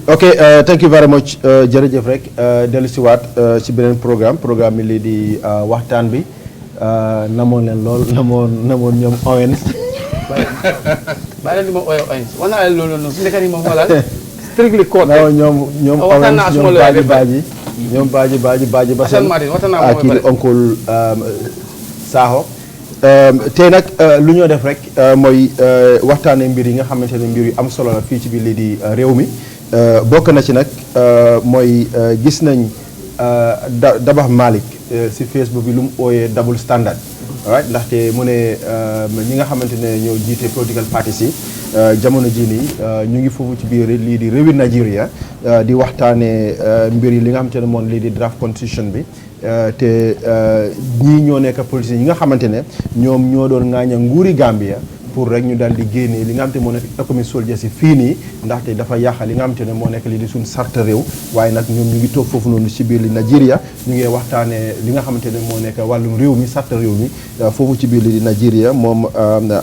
ok thank you very much jërëjëf rek dellu si waat ci beneen programme bi lii di waxtaan bi namoon leen lool namoon ñoom Owens bàyyi leen di ma Owens wax naa leen loolu noonu su nekkee nii moom wala strictly code ñoom Owens ñoom baaji ba seen ak kii di oncle Sakho tey nag lu ñoo def rek mooy waxtaanee mbir yi nga xamante ne mbir yu am solo la fii ci biir lii di réew mi bokk na ci nag mooy gis nañ Dabax Malick si Facebook bi lu mu ooyee double standard right ndaxte mu ne ñi nga xamante ne ñoo jiite political parties yi jamono jii nii ñu ngi foofu ci biir lii di réewi Nigeria di waxtaanee mbir yi li nga xamante ne moom lii di draft constitution bi te ñii ñoo nekk politiciens yi nga xamante ne ñoom ñoo doon ŋaaña nguuri Gambia pour rek ñu daal di génnee li nga xamante ne moo nekk economic soldiers yi fii nii ndaxte dafa yàq li nga xamante ne moo nekk lii di suñ sarta réew waaye nag ñoom ñu ngi toog foofu noonu ci biir li Nigeria ñu ngi waxtaanee li nga xamante ne moo nekk wàllum réew mi sarta réew mi foofu ci biir li di Nigeria moom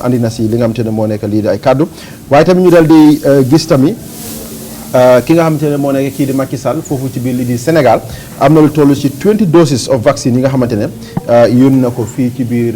andi na si li nga xamante ne moo nekk lii di ay kaddu waaye tamit ñu daal di gis tamit ki nga xamante ne moo nekk kii di Macky Sall foofu ci biir lii di Sénégal am na lu toll ci 20 doses of vaccine yi nga xamante ne yónni na ko fii ci biir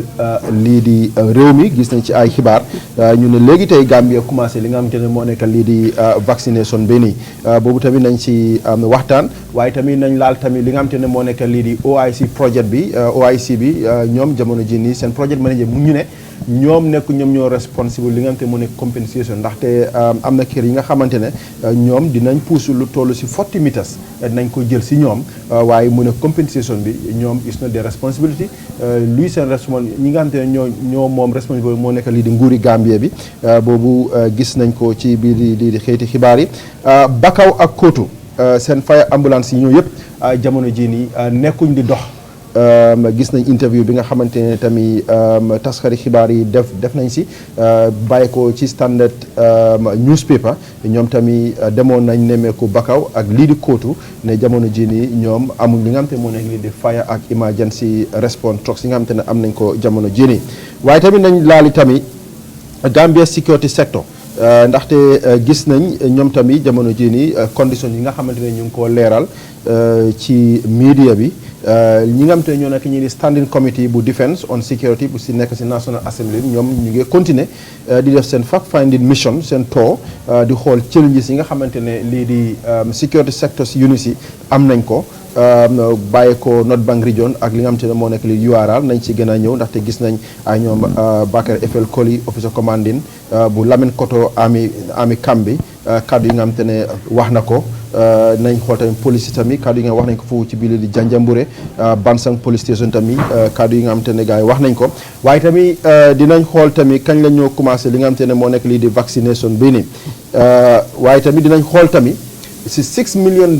lii di réew mi gis nañ ci ay xibaar ñu ne léegi tey Gambia commencé li nga xamante ne moo nekk lii di vaccination bi nii boobu tamit nañ ci waxtaan waaye tamit nañ laal tamit li nga xamante ne moo nekk lii di OIC projet bi OIC bi ñoom jamono ji nii seen project manager mu ñu ne ñoom nekk ñoom ñoo responsible li nga xamante ne moo nekk compensation ndaxte am na kër yi nga xamante ne ñoom dinañ pousse lu toll si 40 meters dinañ ko jël si ñoom waaye mu ne compensation bi ñoom is not their responsibility luy seen responsabilité ñi nga xamante ne ñoo moom responsabilité moo nekk lii di nguuri Gambie bi boobu gis nañ ko ci biir di xeeti xibaar yi Bakaw ak Kotu seen fire ambulance yi ñoo yëpp jamono jii nii nekkuñ di dox gis nañ interview bi nga xamante ne tamit taskari xibaar yi def nañ si bàyyi ko ci standard newspaper ñoom tamit demoon nañ nemmeeku Bakaw ak lii di Kootu ne jamono ji nii ñoom amuñ li nga xamante ne moo nekk lii di fire ak emergency response trucks yi nga xamante ne am nañ ko jamono ji nii waaye tamit nañ laali tamit Gambia security sector ndaxte gis nañ ñoom tamit jamono ji nii conditions yi nga xamante ne ñu ngi koo leeral ci media bi ñi nga xamante ne ñoo nekk ñi di standing committee bu defense on security bu si nekk si National Assembly ñoom ñu ngi continuer di def seen fact finding mission seen tour di xool challenges yi nga xamante ne lii di security sectors units yi am nañ ko bàyyi ko North Bank region ak li nga xamante ne moo nekk li URL nañ ci gën a ñëw ndaxte gis nañ ay ñoom Bakar FL Koli officer commanding bu Lamin Koto army camp bi kaddu yi nga xamante ne wax na ko nañ xool tamit police tamit kaddu yi nga wax nañ ko foofu ci biir di Janjambure Bansang police station tamit kaddu yi nga xamante ne gars yi wax nañ ko waaye tamit dinañ xool tamit kañ la ñoo commencé li nga xamante ne moo nekk lii di vaccination bii nii waaye tamit dinañ xool tamit si $6 million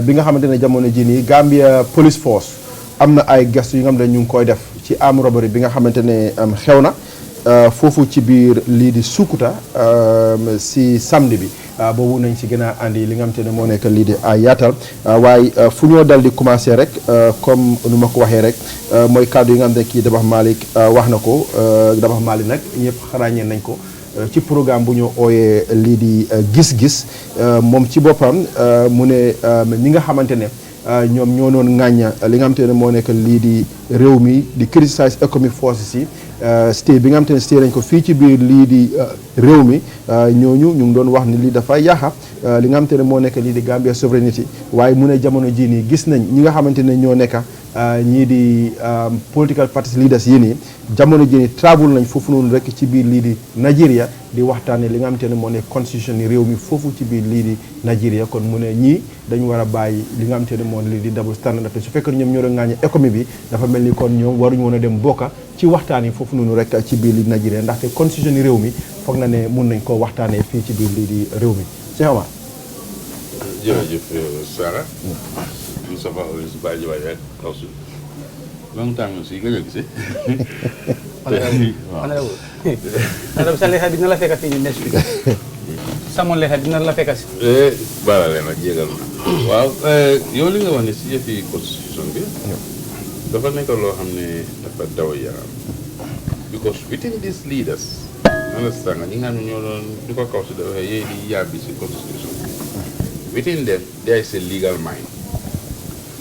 bi nga xamante ne jamono ji nii Gambia Police Force am na ay gestu yi nga xamante ne ñu ngi koy def ci armed robbery bi nga xamante ne xew na foofu ci biir lii di Sukuta si samedi bi boobu nañ ci gën a andi li nga xamante ne moo nekk lii di ay yaatal waaye fu ñoo dal di commencé rek comme nu ma ko waxee rek mooy kàddu yi nga xamante ne kii Dabax Malick wax na ko Dabax Malick nag ñëpp ràññee nañ ko ci programme bu ñu ooyee lii di gis-gis moom ci boppam mu ne ñi nga xamante ne ñoom ñoo doon ŋàñña li nga xam te ne moo nekk lii di réew mi di criticize economic forces yi stay bi nga xam te ne stay nañ ko fii ci biir lii di réew mi ñooñu ñu ngi doon wax ni lii dafa yàqa li nga xam te ne moo nekk lii di Gambia sovereignty waaye mu ne jamono jii nii gis nañ ñi nga xamante ne ñoo nekk ñii di political parties leaders yi nii jamono jii nii travel nañ foofu noonu rek ci biir lii di Nigeria di waxtaane li nga xamante ne moo nekk constitution ni réew mi foofu ci biir lii di Nigeria kon mu ne ñii dañu war a bàyyi li nga xamante ne moo lii di double standard te su fekkee ñoom ñoo doon ŋaañe économie bi dafa mel ni kon ñoom waruñu woon a dem bokka ci waxtaan yi foofu noonu rek ci biir lii di Nigeria ndaxte constitution ni réew mi foog na ne mun nañ koo waxtaanee fii ci biir lii di réew mi Cheikh Omar. jërëjëf Sara. Moustapha Olis Badji Badji ak Kawsu. long time aussi nga gisee. waaw sa lexa dina la fekk fii nii next week. Samoon lexa dina la fekk si. baala leen ak jégal na. waaw yow li nga wax ne si yëfi constitution bi. dafa nekk loo xam ne dafa daw yaram. because within these leaders. understand nga ñi nga xam ne ñoo doon di ko Kawsu dafa yéey di yàbbi si constitution bi. within them there is a legal mind.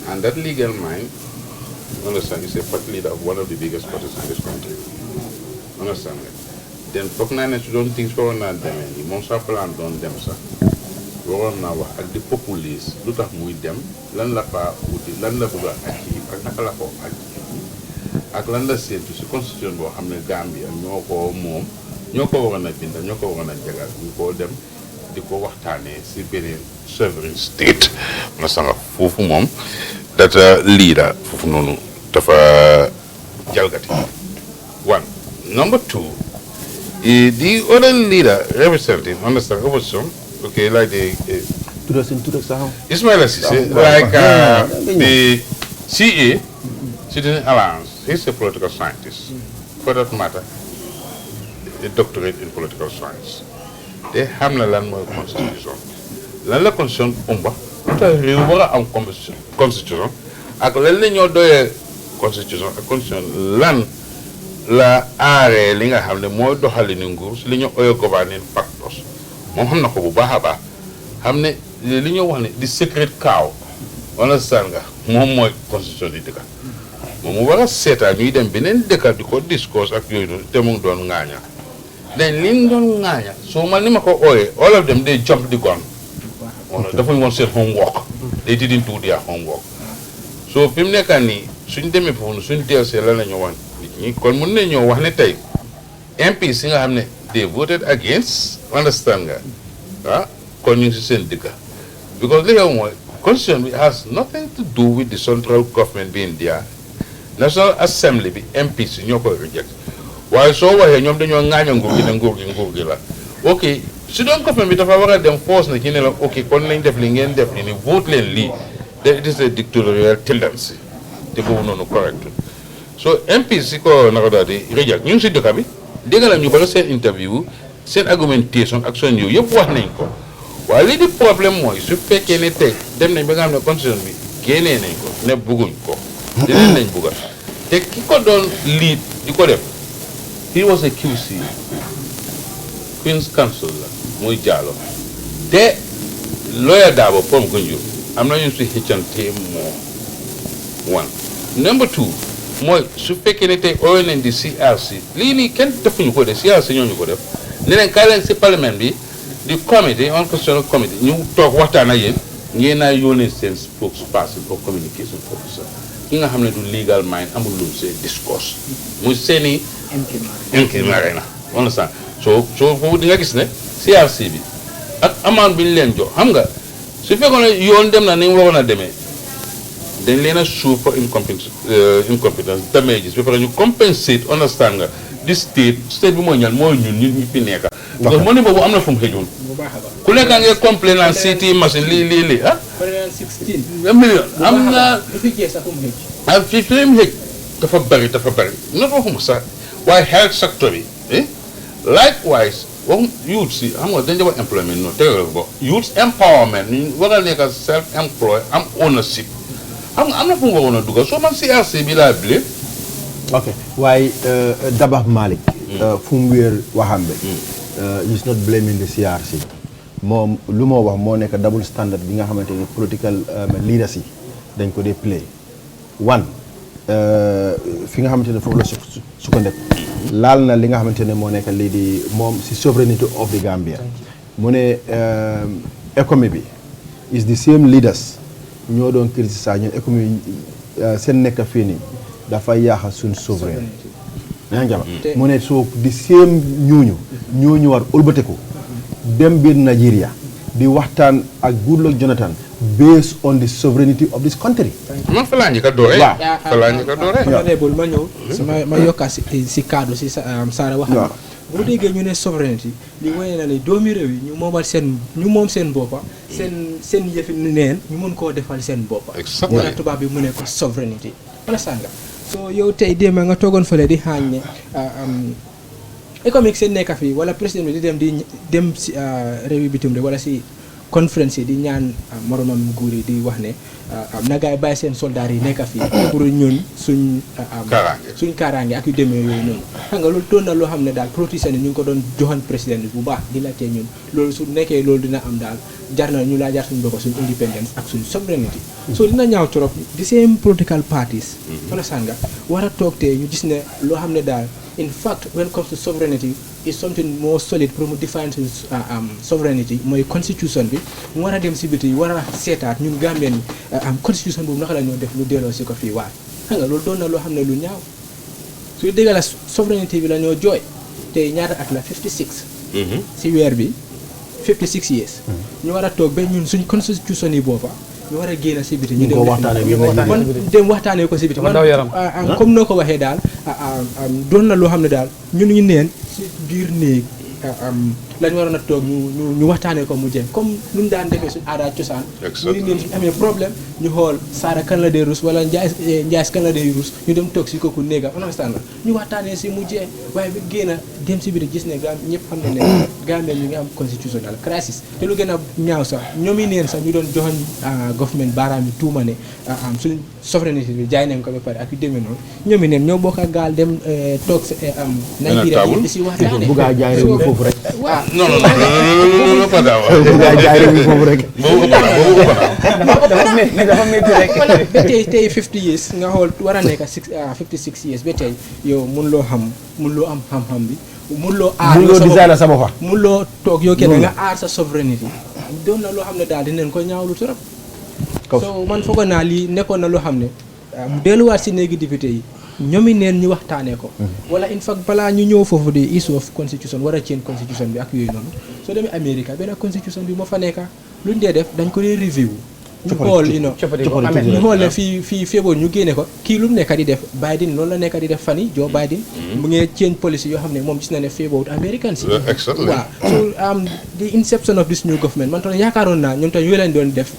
And that legal mind, understand, is a party leader of one of the biggest parties in this country. Understand that? Then Poknanes don't think for them any. Monsa plan don't them sir. We're now at the populace, look at them, land la pa uti, land la buga achieve, ak nakala ko achieve. Ak land la say to the constitution bo hamne Gambia, nyoko mom, nyoko wana binda, nyoko wana jagal, we call them di ko waxtaanee si beneen sovereign state na sanga foofu moom that leader foofu noonu dafa jalgati one. Number two, the other leader representing understand opposition, okay, like the Ismaila Cissé, like the CA, Citizen Alliance, he's a political scientist, for that matter, a doctorate in political science. They have no land more constitution. Land la constitution umba. Ota riwara am constitution. Ak lan la ñoo doye constitution ak constitution lan la aare li nga xam ne mooy doxalinu nguur si li ñu oyo governing factors. Moom xam na ko bu baax a baax. Xam ne li ñu wax ne di secret cow. Understand nga moom mooy constitution di dëkka. Moom mu war a seetaan ñuy dem beneen dëkka di ko discourse ak yooyu te mu ngi doon ŋaaña. Then Ling don't ngaya. So Malimako Oye, all of them they jumped the gun. They don't want to homework. They didn't do their homework. So Pimnekani, soon they may phone, soon they'll say Lana one. Colmunio one day. MP Singer Hamne, they voted against, understand that? Because they have constitution has nothing to do with the central government being there. National Assembly be MPs in your reject. Why so why ñom dañoo ngaño nguur gi la okay su doon government bi dafa wara dem force na ci ne la okay kon lañ def li ngeen def ni vote leen li it is a dictatorial tendency te boobu noonu correct so MPs ko naka daal di reject ñu ngi si dëkk bi dégg la ñu bari seen interview seen argumentation ak seen yow yëpp wax nañ ko waaye li di problème mooy su fekkee ne tey dem nañ ba nga xam ne constitution bi génnee nañ ko ne bëgguñ ko dinañ nañ bëgga te ki ko doon lead di ko def he was a QC, Queen's Counsel, muy Jallow. The lawyer Dabo from Gunju. I'm not used to HT more. One. Number two, more superiority oil in the CRC. Lini can't define what the CRC you go there. Then currency parliament be the committee on constitutional committee. You talk what an aye, Yena Union spokesperson for communication officer. Inga hamne do legal mind, amulu say discourse. Museni MK Marina. Understand? So for the next CRC bi ak amount bi leen jox xam nga su fekkoon ne yoon dem na ni mu waroon a demee dañ leen a sue for incompetence damages ba pare ñu compensate understand nga di state bi mooy ñan mooy ñun ñu fi nekk parce que moo ne boobu am na fu mu xëjoon ku nekk ngeen complain naan CT machine lii ah 16 million am na ak fi mu xëj dafa bari na waxuma sax waaye health sector bi likewise youth si xam nga dañ def employment no tegal ko youth empowerment ñu war a nekk self employed am ownership xam nga am na fu mu waroon a dugal soo man CRC bi laa bile ok waaye Dabakh Malick fu mu wéer waxam bi is not blaming the CRC moom lu moo wax moo nekk double standard bi nga xamante ni political leaders yi dañ ko dee play one fi nga xamante ne foofu la sukkandiku laal na li nga xamante ne moo nekk lii di moom si sovereignty of the Gambia mu ne économie bi is the same leaders ñoo doon criticiser ñun économie seen nekk fii nii dafay yaaxa suñ souveraineté yaa ngi mu ne soo di same ñooñu war ëlbateku dem biir Nigeria di waxtaan ak Goodluck Jonathan based on the sovereignty of this country. man fa laa njëkk a dooree. waaw fa laa njëkk a dooree. ma ñëw ma yokkaat si kaddu si Saara wax na boo déggee ñu ne sovereignty li wane na ne doomi réew yi ñu moom seen boppa seen yëfi neen ñu mën koo defal seen boppa wala tubaab bi mu ne ko sovereignty wala sànga so yow tey démb nga toogoon fële di xaañ ne économique seen nekka fii wala président bi di dem si réew yi bitim rek wala si conférence yi di ñaan moromam nguur yi di wax ne na gaay bàyyi seen soldats yi nekka fii pour ñun suñ kaaraange ak yu demee yooyu noonu xam nga loolu doon na loo xam ne daal politiciens yi ñu ngi ko doon joxoon président bi bu baax di laajte ñun loolu su nekkee loolu dina am daal jar na ñu laa jar suñu bopp suñ independence ak suñ sovereignty so dina ñaaw trop di same political parties wala sànga war a toog tee ñu gis ne loo xam ne daal in fact when it comes to sovereignty is something more solid pour mu define suñ sovereignty mooy constitution bi mu war a dem si biti war a seetaat ñun Gambien constitution boobu naka la ñoo def lu delloo si ko fii waay xam nga loolu doon na loo xam ne lu ñaaw suy dégg la sovereignty bi la ñoo jooy tey ñaata at la 56 si weer bi 56 years ñu war a toog ba ñun suñ constitution yi boppa ñu war a génn si biti ñu dem waxtaanee ko si biti man comme noo ko waxee daal doon na loo xam ne daal ñun ñu neen si biir néeg lañ waroon a toog ñu waxtaanee ko mu jëm comme nu mu daan defee suñu aada cosaan ñu neen suñu amee problème ñu xool Saara kan la dee rus wala Njaay kan la dee rus ñu dem toog si kooku néega understand la ñu waxtaanee si mu jëm waaye bi génn dem si biir gis ne ñëpp xam ne ne Gambia ñu ngi am constitutional crisis te lu gën a ñaaw sax ñoom yi neen sax ñu doon joxoñ government baaraam yi tuuma ne suñ souveraineté bi jaay nañ ko ba pare ak yu demee noonu ñoom yi neen ñoo bokk ak gaal dem toog Nigeria di si waxtaanee bu gaa jaay réew mi foofu rek non pas daaw. bu gaa jaay réew mi foofu rek dafa métti rek ba tey 50 years nga xool war a nekk 56 years ba tey yow mun loo am xam-xam bi mun loo designer sa bopp mun loo toog yow kenn nga aar sa sovereignty doon na loo xam ne daal dinañ ko ñaawlu trop so man foog naa lii nekkoon na loo xam ne mu delluwaat si néegi député yi ñoomi neen ñu waxtaanee ko wala in fact balaa ñu ñëw foofu di issue of constitution war a change constitution bi ak yooyu noonu soo demee Amérique benn constitution bi moo fa nekka luñ dee def dañ ko dee review ñu xool ñu xool ne fii féeboon ñu génne ko kii lu mu nekka di def Biden loolu la nekka di def fan yi Joe Biden mu ngi change policy yoo xam ne moom gis na ne féeboot American si waaw so the inception of this new government man toon yaakaaroon naa ñoom tam yooyu lañ doon def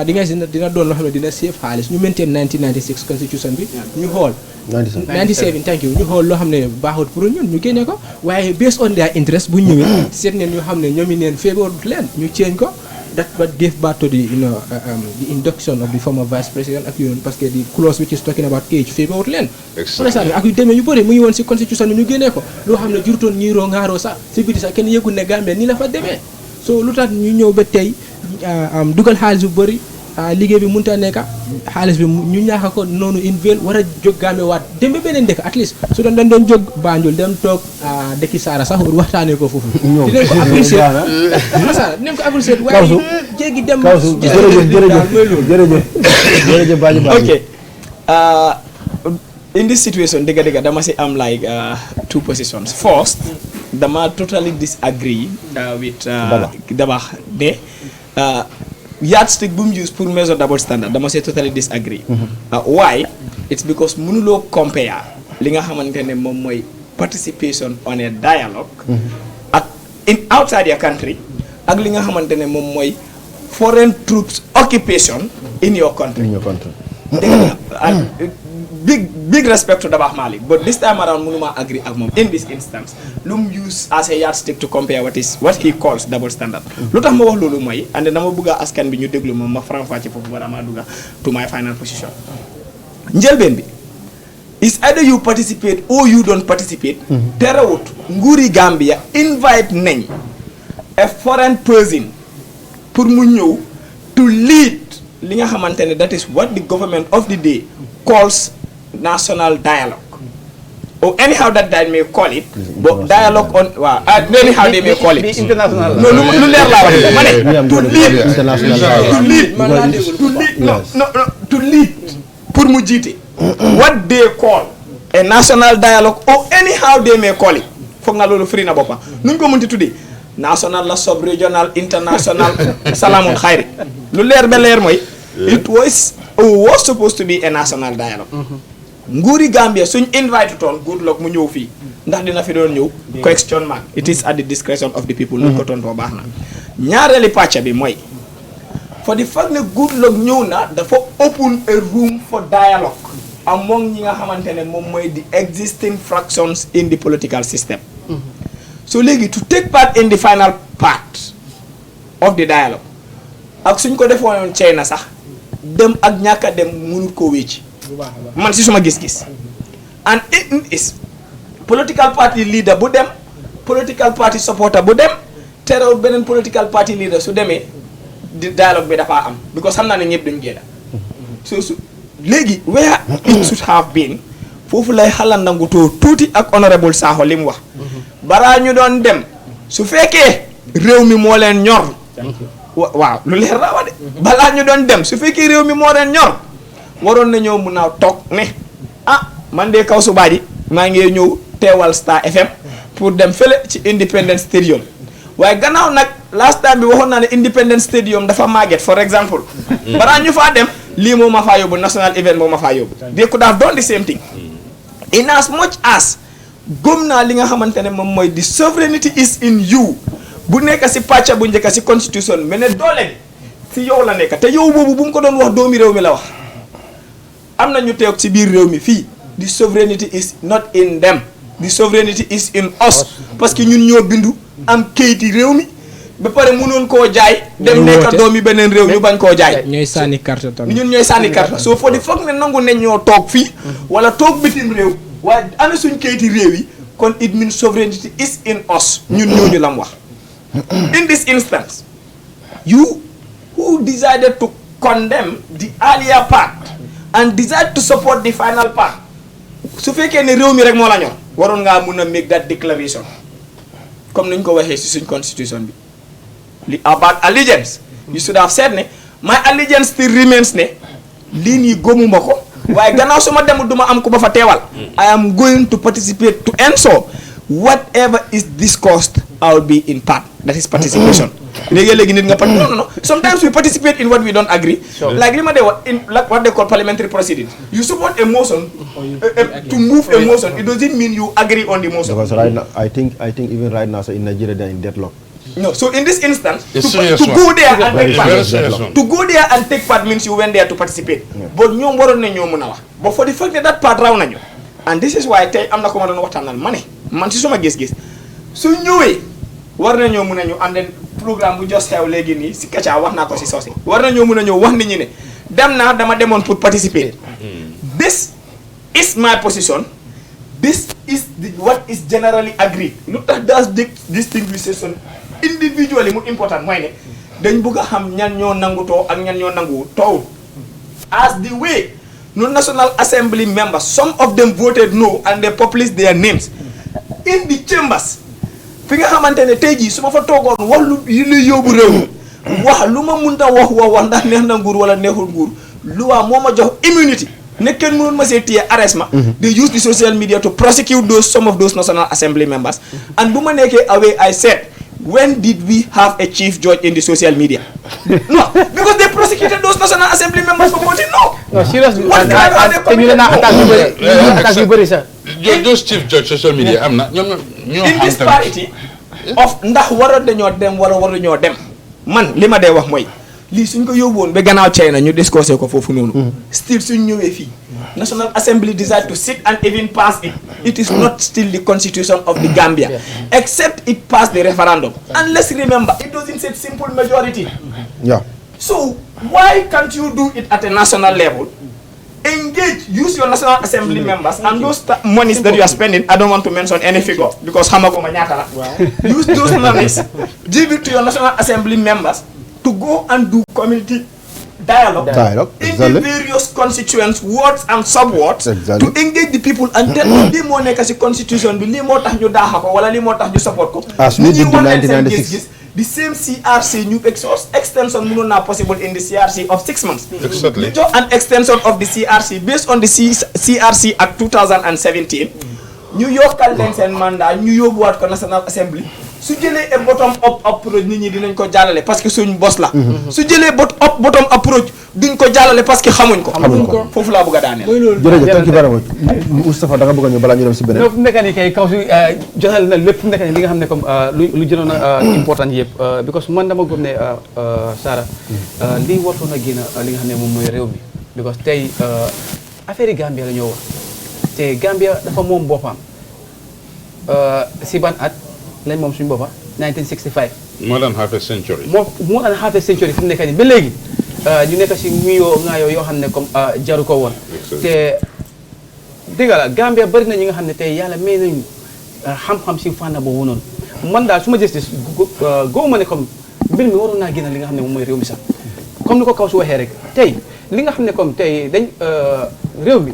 dina doon loo xam ne dina save xaalis ñu maintain 1996 constitution bi ñu xool 97 thank you ñu xool loo xam ne baaxut pour ñun ñu génne ko waaye based on their interest bu ñëwee seet neen ñu xam ne ñoom i neen féeboot leen ñu change ko that what gave birth to the the induction of the former vice president ak yoon parce que the clause which is talking about age féeboot leen ak yu demee yu bëri mu ngi woon si constitution bi ñu génnee ko loo xam ne jurutoon ñiiroo ngaaroo sax si biti sax kenn yëgul ne Gambia nii la fa demee so lu tax ñu ñëw ba tey dugal xaalis bu bëri liggéey bi mënut a nekk xaalis bi ñu ñaax ko noonu invel war a jóg Gambia waat dem ba beneen dëkk at least su dañ doon jóg Banjul dem toog dëkki Saara sax waxtaanee ko foofu dinañ ko apprécier dinañ ko apprécier waaye jéegi dem jërëjëf Badji ok in this situation dëgg dama si am like two positions. First, dama totally disagree with Dabax de yardstick bu mu use pour measure double standard dama say totally disagree. Why? It's because mënuloo compare li nga xamante ne moom mooy participation on a dialogue ak outside your country ak li nga xamante ne moom mooy foreign troops occupation in your country. Big respect to Dabakh Malik, but this time around mënuma agree ak moom in this instance lu mu use as a yardstick to compare what he calls double standard. Lu tax ma wax loolu mooy and dama bëgg a askan bi ñu déglu ma faram-fàcce foofu bara ma dugga to my final position. Njëlbeen bi is either you participate or you don't participate. Terewut nguuri Gambia invite nañ a foreign person pour mu ñëw to lead li nga xamante ne that is what the government of the day calls national dialogue. Or anyhow that they may call it, but dialogue on anyhow they may call it. International. No, lu leer laa wax ma ne to lead pour mu jiite. What they call a national dialogue or anyhow they may call it. Foog na loolu free na boppam nuñ ko mënti tuddee national la sub-regional international salaamul xayri lu leer ba leer mooy it was supposed to be a national dialogue. Nguuri Gambia suñ invite toon good luck mu ñëw fii ndax dina fi doon ñëw question mark it is at the discretion of the people luñ ko tontoo baax na ñaareeli pàcca bi mooy for the fact ne good luck ñëw na dafa open a room for dialogue among ñi nga xamante ne moom mooy the existing fractions in the political system. So léegi to take part in the final part of the dialogue ak suñ ko defoon China sax dem ak ñàkk a dem mënut koo wécci man si suma gis-gis and it is political party leader bu dem political party supporter bu dem terewul beneen political party leader su demee di dialogue bi dafa am because xam naa ne ñëpp duñ génn so léegi where it should have been foofu lay xala nangutoo tuuti ak honorable Sakho li mu wax balaa ñu doon dem su fekkee réew mi moo leen ñor waaw lu leer la wax de balaa ñu doon dem su fekkee réew mi moo leen ñor waroon nañoo mun a toog ne man de kaw subaa ji maa ngi ñëw teewal Star FM pour dem fële ci Independence Stadium waaye gannaaw nag last time bi waxoon naa ne Independence Stadium dafa màgget for example balaa ñu faa dem lii moo ma faa yóbbu national event moo ma faa yóbbu they could have done the same thing in as much as gëm naa li nga xamante ne moom mooy the sovereignty is in you bu nekk si pàcca bu njëkk si constitution mais ne doole bi si yow la nekk te yow boobu bu mu ko doon wax doomi réew mi la wax am na ñu teew ci biir réew mi fii the sovereignty is not in them the sovereignty is in us parce que ñun ñoo bindu am kayiti réew mi ba pare mënoon koo jaay dem nekk doomi beneen réew ñu bañ koo jaay ñooy sànni carte tamit ñun ñooy sànni carte soo foo di foog ne nangu ne ñoo toog fii wala toog bitim réew waaye ana suñ kayiti réew yi kon it means sovereignty is in us ñun ñooñu lam wax in this instance you who decided to condemn the earlier part and decide to support the final part su fekkee ne réew mi rek moo la ñor waroon ngaa mun a make that declaration comme ni ñu ko waxee si suñ constitution bi li about allegiance you should have said ne my allegiance still remains ne lii nii gëmuma ko waaye gannaaw su ma demul du ma am ku ba fa teewal I am going to participate to ensure whatever is discussed I will be in part that is participation léegi nit nga no sometimes we participate in what we don't agree like li ma dee wax in like what they call parliamentary proceedings you support a motion to move a motion it doesn't mean you agree on the motion because right now I think even right now so in Nigeria they are in deadlock. No, so in this instance to go there and take part to go there and take part means you went there to participate but ñoom waroon na ñoo mën a wax but for the fact that part raw nañu and this is why tey am na ko ma doon waxtaanal ma ne man si suma gis-gis su ñëwee war nañoo mën a ñëw and then programme bu jos xew léegi nii si Kacha wax naa ko si soose war nañoo mën a ñëw wax nit ñi ne dem naa dama demoon pour participer this is my position this is what is generally agreed lu tax das distinguishation individually mu important mooy ne dañ bëgg a xam ñan ñoo nangutoo ak ñan ñoo nanguwu toowul as the way no National Assembly members some of them voted no and they published their names in the chambers fi nga xamante ne tey jii su ma fa toogoon wax lu luy yóbbu réew mi wax lu ma munta wax ndax neex na nguur wala neexul nguur lu waa moo ma jox immunity ne kenn mënoon ma see téye arrest ma they use the social media to prosecute some of those National Assembly members and bu ma nekkee away I said when did we have a chief judge in the social media? No, because they prosecuted those National Assembly members for voting no. No, seriously. Those chief judge social media am na ñoom in this parity of ndax waroon dañoo dem wala waruñoo dem man li ma dee wax mooy lii suñ ko yóbbuwoon ba gannaaw China ñu discussé ko foofu noonu still suñ ñëwee fii National Assembly decide to sit and even pass it it is not still the constitution of the Gambia except it passed the referendum and let's remember it doesn't say simple majority so why can't you do it at a national level engage use your National Assembly members and those monies that you are spending I don't want to mention any figure because xamaguma ñaata la use those monies give it to your National Assembly members to go and do community dialogue in the various constituents, wards and sub-wards, to engage the people and tell them lii moo nekk ci constitution bi, lii moo tax ñu daaxa ko wala lii moo tax ñu support ko. As we did in 1996. The same CRC new extension possible in the CRC of 6 months. Exactly. An extension of the CRC based on the CRC Act 2017. New York Caldense and Manda, New York Ward National Assembly. Su jëlé a bottom up approach nit ñi dinañ ko jallalé parce que suñu boss la. Su jëlé bottom approach duñ ko jallalé parce que xamuñ ko. Fofu la bëgg daanel. Jërëjëf, thank you very much. Moustapha da nga bëgg ñu bala ñu dem ci benen. No mécanique ay kaw ci joxal na lepp mécanique li nga xamné comme lu jënon important yépp because man dama gëm né Sara li wartu na gëna li nga xamné mom moy réew mi because tay affaire Gambia la ñoo wax. Té Gambia dafa mom bopam ci ban at lañ moom suñu boppa 1965. more than half a century. more than half a century fi mu nekk nii ba léegi ñu nekk si nguyoo ngaayoo yoo xam ne comme jaru ko woon. te dëgg la Gambia bari na ñi nga xam ne tey yàlla may nañu xam-xam si fànn boobu noonu man daal su ma gis góobu ma ne comme mbir mi waroon naa génn li nga xam ne moom mooy réew mi sax comme ni ko kaw su waxee rek tey li nga xam ne comme tey dañ réew mi.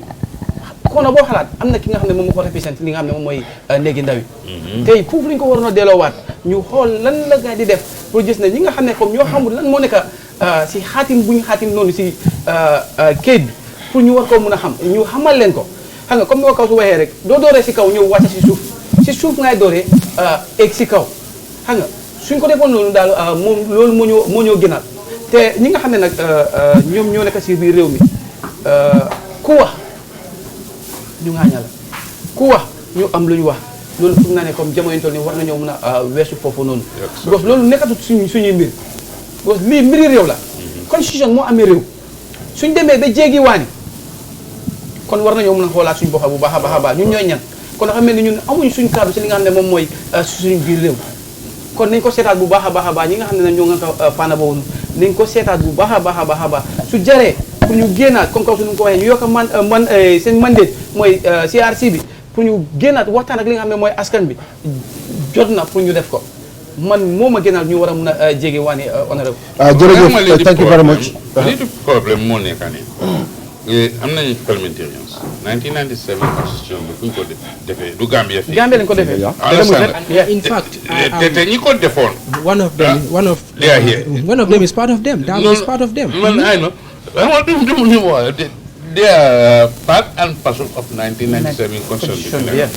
kono boo xalaat am na ki nga xam ne moom moo ko représenté li nga xam ne moom mooy néegi ndaw yi tey foofu la ñu ko waroon a delloowaat ñu xool lan la gaa di def pour gis ne ñi nga xam ne comme ñoo xamul lan moo nekk si xaatim bu ñu xaatim noonu si kayit bi pour ñu war koo mun a xam ñu xamal leen ko xam nga comme ni ko kaw su waxee rek doo dooree si kaw ñëw wàcce si suuf ngay dooree egg si kaw xam nga suñ ko defoon noonu daal moom loolu moo ñoo gënal te ñi nga xam ne nag ñoom ñoo nekk si biir réew mi ku wax ñu ngaaña la ku wax ñu am lu ñu wax loolu foog naa ne comme jamono yi toll nii war nañoo mën a weesu foofu noonu parce que loolu nekkatu suñuy mbir parce que lii mbiri réew la constitution moo amee réew suñ demee ba jéegi waani kon war nañoo mën a xoolaat suñu bopp bu baax a baax a baax ñun ñooy ñan kon dafa mel ni ñun amuñ suñ kàddu si li nga xam ne moom mooy suñu biir réew kon nañ ko seetaat bu baax a baax a baax ñi nga xam ne ñoo nga ko fànn boobu nañ ko seetaat bu baax a baax a baax a baax su jaree pour ñu génnaat comme kaw su ñu ko waxee ñu yokk seen mandate mooy CRC bi pour ñu génnaat waxtaan ak li nga xam ne mooy askan bi jot na pour ñu def ko man moo ma génnaat ñu war a mun a jege waane honorable. jërëjëf thank you very much. lii du problème moo nekk nii am nañu parliamentarians 1997 constitution bi kuñ ko defee du Gambia fii. Gambia lañ ko defee. In fact, te ñi ko defoon. one of them is part of them. That is part of them. Man, I know. They are part and parcel of 1997 constitution. Yeah.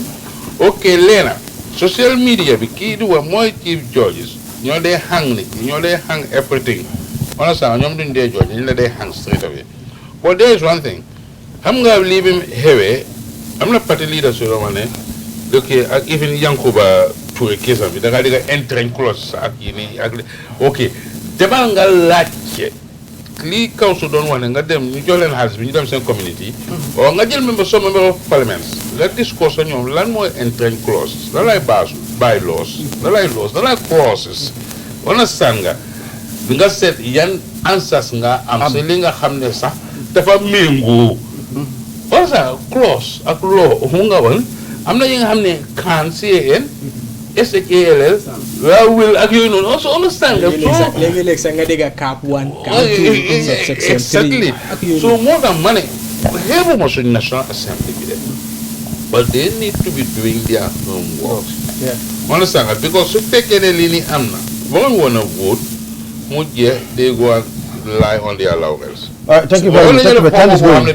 Okay, Lena. Social media bi kii di wax mooy chief judges ñoo dee hang nit ñoo dee hang everything. Understand ñoom duñ dee judge ñu la dee hang straight away. But there is one thing. Xam nga lii bi xewee am na party leaders yoo xam ne ok ak even Yankuba Touré kesam bi da ngaa dégg entering clause ak yi nii ak ok demal nga laajte lii kaw su doon wax ne nga dem ñu jox leen xaalis bi ñu dem seen community o nga jël member of parliament nga discourse sa ñoom lan mooy entering clause lan lay baasu bylaws lan lay clauses understand nga bi nga seet yan answers nga am si li nga xam ne sax dafa méngoo wala sax clause ak law mu nga woon am na yi nga xam ne can CAN SHALL waaw will ak yooyu noonu also understand nga léegi-léegi sax nga dégg cap 1 cap 2 section 3 exactly so moo tax ma ne xeebuma suñ National Assembly bi de but they need to be doing their homework understand nga because su fekkee ne lii nii am na ba nga woon a vote mu jeex they go and lie on their laurels. Thank you very much. Time is going.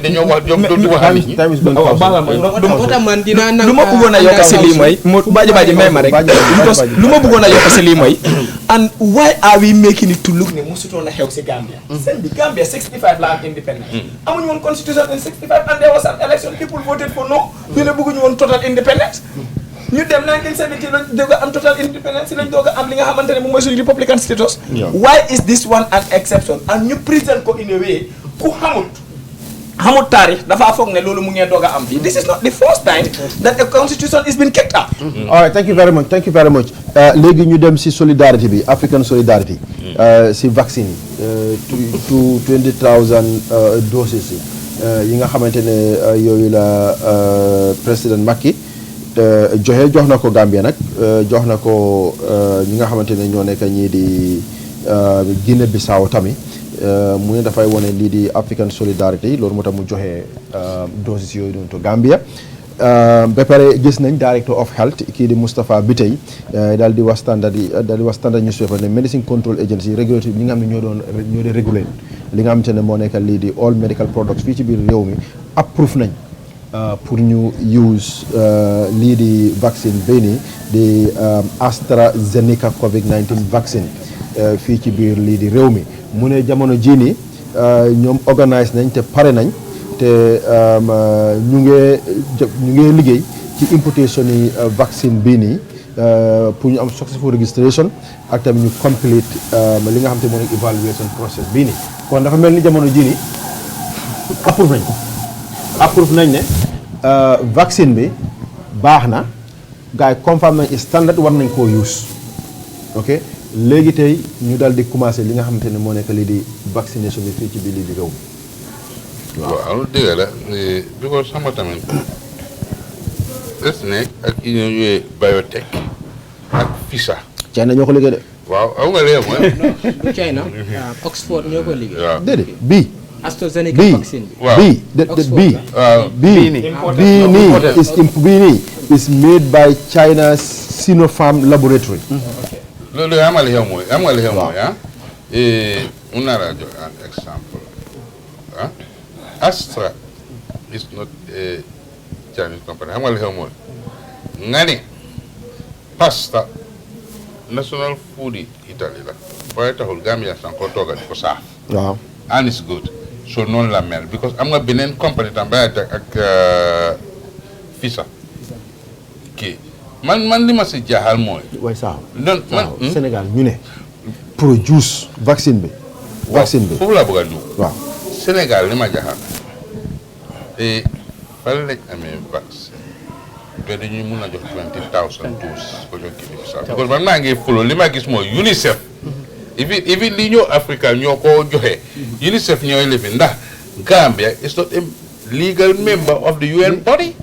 Time is going. Man dina nang lu ma bëggoon a yokk si lii mooy baaji may ma rek because lu ma bëggoon a yokk si lii mooy and why are we making it to look ne musutoon a xew si Gambia seen bi Gambia 65 la am independence amuñu woon constitution in 65 and there was an election people voted for no ñu ne bëgguñu woon total independence ñu dem 1970 lañ doog a am total independence lañ doog a am li nga xamante ne moom mooy suñu republican status. Why is this one an exception and ñu present ko in a way ku xamut taarix dafa foog ne loolu mu ngeen doog a am bi this is not the first time that a constitution is been kicked up. All right, thank you very much léegi ñu dem si solidarité bi African solidarity si vaccine to 20,000 doses yi nga xamante ne yooyu la président Macky jox na ko Gambia nag jox na ko ñi nga xamante ne ñoo nekk ñii di Guinée Bissau tamit mu ne dafay wane lii di African solidarity loolu moo tax mu joxe doses yooyu noonu to Gambia. ba pare gis nañ director of health kii di Moustapha Bitey daal di wax standard newspaper ne medicine control agency régulateur ñi nga xam ne ñoo doon réguler li nga xamante ne moo nekk lii di all medical products fii ci biir réew mi approve nañ pour ñu use lii di vaccine bii nii di AstraZeneca COVID-19 vaccine fii ci biir lii di réew mi mu ne jamono jii nii ñoom organise nañ te pare nañ te ñu ngi liggéey ci importation yi vaccine bii nii pour ñu am successful registration ak tamit ñu complete li nga xam te moo nekk evaluation process bii nii kon dafa mel ni jamono jii nii approve nañ ne vaccine bi baax na gars yi confirm nañ standard war nañ koo use ok léegi tey ñu daal di commencé li nga xamante ne moo nekk lii di vaccination bi fii ci biir lii di réew mi waaw dëgg la because xam nga tamit des nekk ak yi ñuy biotech ak Pfizer. China ñoo ko liggéey de. waaw aw nga léegi mooy. du China Oxford ñoo ko liggéey. waaw déedéet bii. AstraZeneca vaccine bi. waaw bii bii nii is made by China's Sinopharm laboratory. loolu am nga li xew mooy mun naa la jox un exemple Astra is not a Chinese company xam nga li xew mooy nga ne pasta national food yi Italie la waaye taxul Gambia san ko tooga di ko saaf waaw and it's good so noonu la mel because am nga beneen company tam ba ak Pfizer kii man li ma si jaaxal mooy waaye saaw man Sénégal ñu ne produce vaccine bi foofu laa bëgg a ñëw waaw Sénégal li ma jaaxal fan lañ amee vaccin ba dañuy mun a jox 20,000 doses ko jox kii bi sax because man maa ngi follow li ma gis mooy UNICEF even li ñoo Africa ñoo ko joxe UNICEF ñooy lefi ndax Gambia is not a legal member of the UN body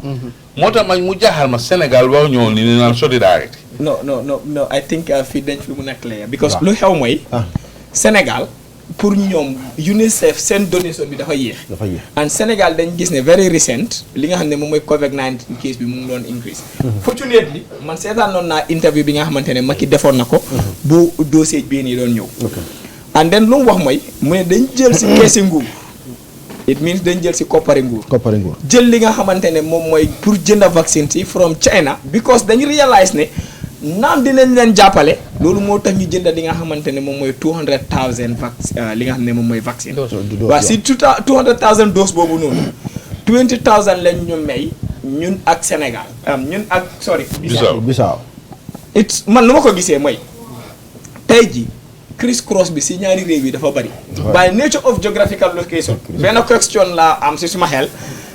moo tax man mu jaaxal ma Sénégal waaw ñoo ni naan solidarité no I think fii dañ fi mun a clair because lu xew mooy Sénégal pour ñoom UNICEF seen donation bi dafa yéex and Sénégal dañ gis ne very recent li nga xam ne moom mooy COVID-19 case bi mu ngi doon increase fortunately man seetaan noon naa interview bi nga xamante ne Macky defoon na ko bu dossier bii nii doon ñëw and then lu mu wax mooy mu ne dañ jël si keesi nguur it means dañ jël si koppari nguur jël li nga xamante ne moom mooy pour jënda vaccine si from China because dañ realize ne naam dinañ leen jàppale loolu moo tax ñu jënd li nga xamante ne moom mooy 200,000 li nga xam ne moom mooy vaccine waaw si 200,000 doses boobu noonu 20,000 lañ ñu may ñun ak Sénégal ñun ak Bissau man nu ma ko gisee mooy tey ji criss cross bi si ñaari réew yi dafa bari by nature of geographical location benn question la am si suma xel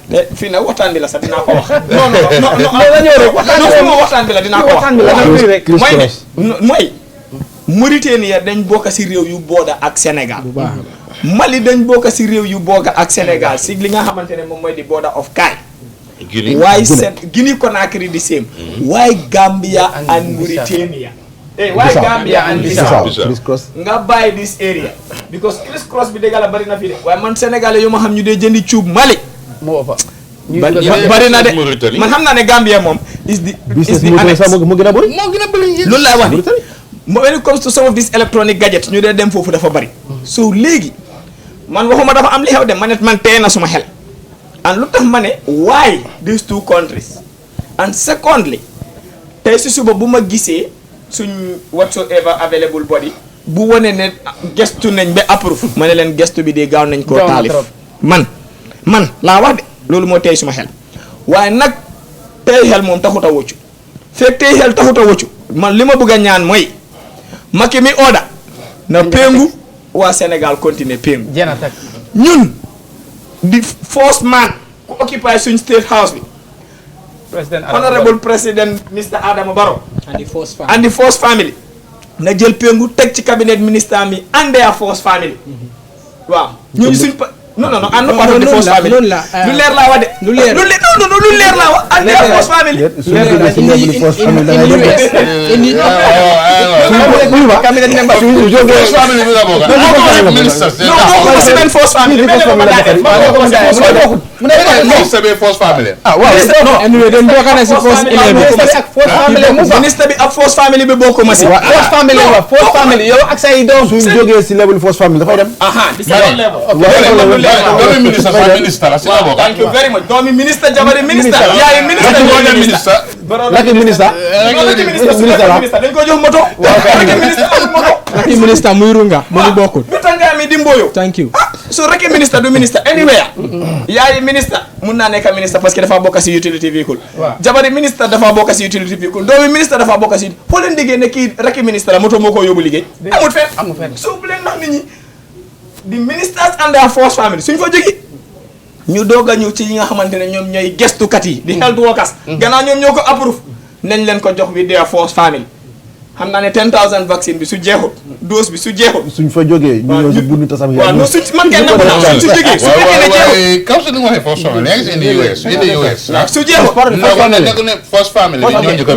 te fii nag waxtaan bi la sax dinaa ko wax. non waxtaan bi la dinaa ko wax. mooy Mauritanie dañ bokk si réew yu booda ak Sénégal. Mali dañ bokk si réew yu booda ak Sénégal si li nga xamante ne moom mooy di border of Kaay. waaye Guinée Conakry di same. waaye Gambia and Mauritania. waaye Gambia and Bissau nga bàyyi this area. because criss cross bi dégg la bari na fi de waaye man sénégalais yu ma xam ñu dee jëndi cuub Mali. moo ëpp bari na de man xam naa ne Gambia moom is the annex moo gën a bëri loolu laay wax ni when it comes to some of these electronic gadgets ñu dee dem foofu dafa bari so léegi man waxuma dafa am li xew de man tey na suma xel and lu tax ma ne why these two countries and secondly tey si suba bu ma gisee suñ whatsoever available body bu wane ne gestu nañ ba approve ma ne leen gestu bi de gaaw nañ koo taalif man laa wax de loolu moo tey suma xel waaye nag tey xel moom taxut a wëccu fekk tey xel taxut a wëccu man li ma bëgg a ñaan mooy Macky mi order na péngu waa Sénégal continuer péngu ñun di first man ku occupy suñ state house bi honorable president Mr Adama Barrow and the first family na jël péngu teg ci cabinet ministre mi and their first family waaw ñooñu non I'm not part of the first family lu leer laa wax de lu leer laa wax and the first family first family ministre bi ak first family bi bokk ma si first family yow ak say doom suñ jógee si level first family dafa dem thank you very much doomi ministre jabari ministre yaay ministre dañ ko jox moto Raki minister muy runga mo ngi bokkul bitanga mi di mboyo thank you so raki ministre du ministre anywhere yaay ministre mun naa nekk ministre parce que dafa bokk si utility vehicle jabari ministre dafa bokk si utility vehicle doomi ministre dafa bokk si foo leen déggee ne kii raki ministre la moto moo ko yóbbu liggéey amul fenn so bu leen nax nit ñi di ministers and their first family suñ fa jógee ñu doog a ñëw ci yi nga xamante ne ñoom ñooy gestukat yi di health workers gannaaw ñoom ñoo ko approve nañ leen ko jox with their first family xam naa ne 10,000 vaccine bi su jeexut dose bi su jeexut suñ fa jógee ñu ñëw si bundu tasam waaw non suñ man kenn nangu naa su jógee su fekkee ne jeexut comme si li nga waxee first family yaa ngi in the US su jeexut first family ñoo njëkk a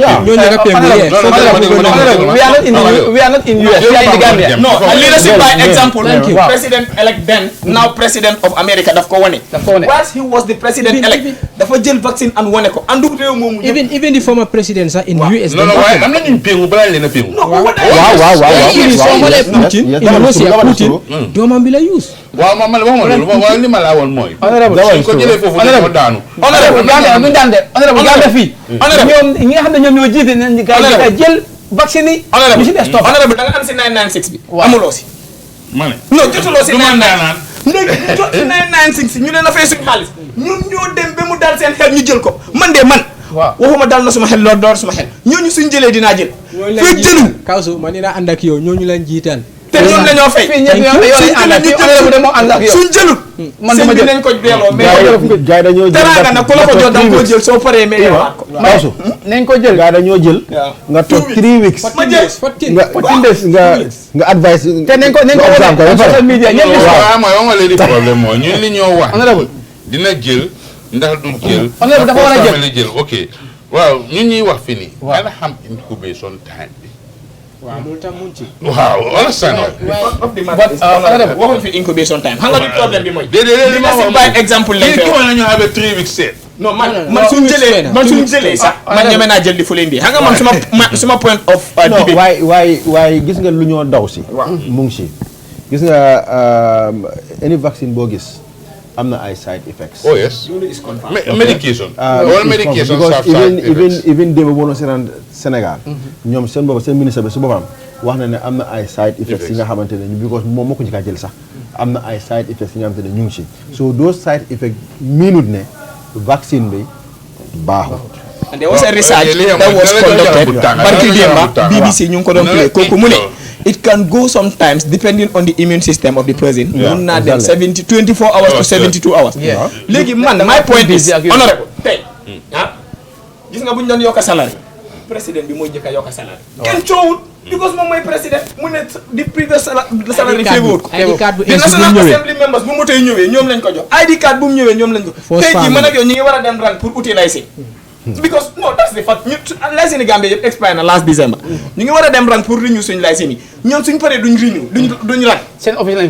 we are not in US we are in the Gambia no leadership by example president elect then now president of America daf ko wane whilst he was the president elect dafa jël vaccine and wane ko andu réew moomu even the former president sax in US non waaye am nañu péngu balaa leen a péngu waaw Putin Indonesia Putin doomam bi la use waaw man waxuma loolu waaye li ma laa woon mooy suñ ko jëlee foofu dañoo daanu honorable Gambia fii ñoom ñi nga xam ne ñoom ñoo jiite nañ ga jël vaccine yi ñu si des topp honorable da nga am si 996 bi amuloo si ma ne non jotuloo si 996 léegi jot si 996 ñu leen a fay suñu xaalis ñun ñoo dem ba mu dal seen xel ñu jël ko man de man waxuma dal na suma xel loolu door suma xel ñooñu suñ jëlee dinaa jël fekk jëluñ Kawsu man dinaa ànd ak yow ñooñu leen jiital te ñoom la ñoo fay suñ jëlut man dama jël nañ ko delloo mais gaay dañoo jël teraanga nag ku la ko jox da nga koo jël soo paree mais yowaat ko Kawsu nañ ko jël gaay dañoo jël nga toog 3 weeks ma jël nga advice te nañ ko social media ñëpp waaw mooy wax nga léegi problème mooy ñun li ñoo wax dina jël ndax du jël dafa war a jël ok waaw ñun ñuy wax fi nii dana xam incubation time bi waaw loolu tam mun ci waaw wala sano waxuñ fi incubation time xam nga du problème bi mooy déedéet li ma wax by exemple lañ ko la ñu have 3 weeks set non man suñu jëlee sax man ñeme naa jël di fu leen di xam nga man suma point of debate waaye gis nga lu ñoo daw si mu ngi si gis nga any vaccine boo gis am na ay side effects. Oh yes. Medication. All medication because even démb boo doon seetaan Sénégal. ñoom seen boobu seen ministre bi su boppam wax na ne am na ay side effects yi nga xamante ne because moom moo ko njëkk a jël sax am na ay side effects yi nga xamante ne ñu ngi si so those side effects miinut ne vaccine bi baaxul. And there was a research that was conducted barki démba BBC ñu ngi ko doon play kooku mu ne it can go sometimes depending on the immune system of the person. mun naa dem 24 hours to 72 hours. léegi man my point is honorable tey gis nga bu ñu doon yokk salaire président bi mooy njëkk a yokk salaire kenn coowul because moom mooy président mu ne di previous salary féewut ko the national assembly members bu mu tey ñëwee ñoom lañ ko jox ID card bu mu ñëwee ñoom lañ ko tey jii man ak yow ñu ngi war a dem rang pour utiliser because no that's the fact ñu licence Gambia yëpp expire na last December ñu ngi war a dem rang pour renew suñu licence yi ñoom suñ paree duñ renew duñ rang seen office lañ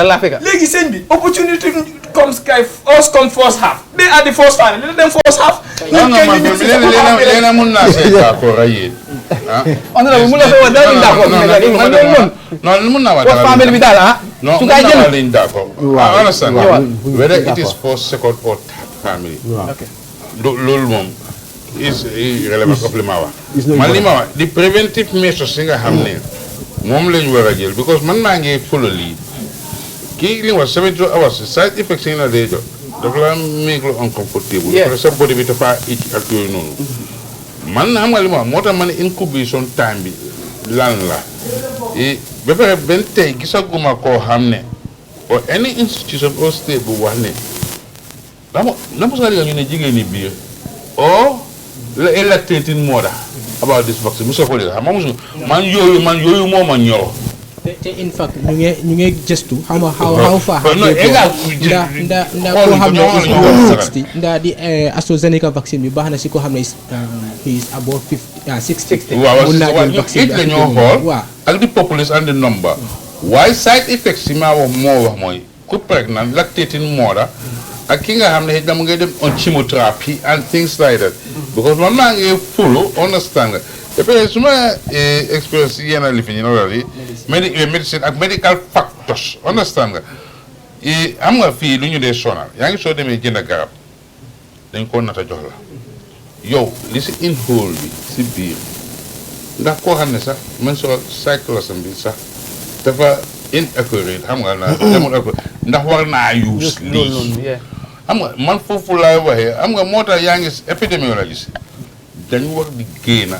la fekk léegi sëñ bi opportunity comes sky first come first half they are the first time li dem first half non leena mun naa see d'accord ak yéen honorable mu la ko wax dara d'accord non mun naa wax dara famille bi daal non su kay jël liñ d'accord understand whether it is first second or third family loolu moom is irrelevant of li ma wax man li ma wax di preventive measures yi nga xam ne moom lañ war a jël because man maa ngi follow lii kii li wax 72 hours side effects yi na day jox dafa la make lu uncomfortable parce que sa body bi dafa itch ak yooyu noonu man xam nga li ma wax moo tax ma ne incubation time bi lan la ba pare benn tey gisaguma koo xam ne or any institution or state bu wax ne na mos nga ñu ne jigéen ñi biir la elected in more about this vaccine muso ko xam nga man yooyu moo ma ñor te in fact ñu ngi gëstu xam nga how far égal nda koo xam ne is above 60 nda di AstraZeneca vaccine bi baax na si koo xam ne he is above 60 waaw mun naa jël vaccine it la ñoo xool ak di populace and the number waaye side effects yi maa wax moo wax mooy ku pregnant lactating mother ak ki nga xam ne dama ngay dem on chemotherapy and things like that because man maa ngi follow understand nga et puis suma experience yenn lifi ñu noonu yi medicine ak medical factors understand nga am nga fii lu ñu dee sonal yaa ngi soo demee jënd garab dañ ko nata jox la yow li si in whole bi si biir ndax koo xam ne sax menstrual cycle bi sax dafa inaccurate xam nga na demul accurate ndax war naa use lii xam nga man foofu laay waxee xam nga moo tax yaa ngi épidémiologiste dañu war di génn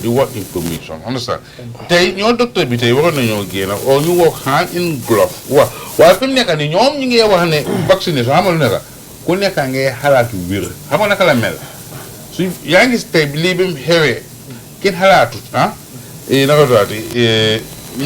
di wax information understand tey ñoo docteur bi tey waroon nañoo génn oo ñu wax hand in glove waaye fi mu nekk ni ñoom ñu ngi wax ne vaccination xam nga lu nekk ku nekk ngay xalaatu wér xam nga naka la mel su yaa ngi tey lii bi mu xewee kenn xalaatut naka dooti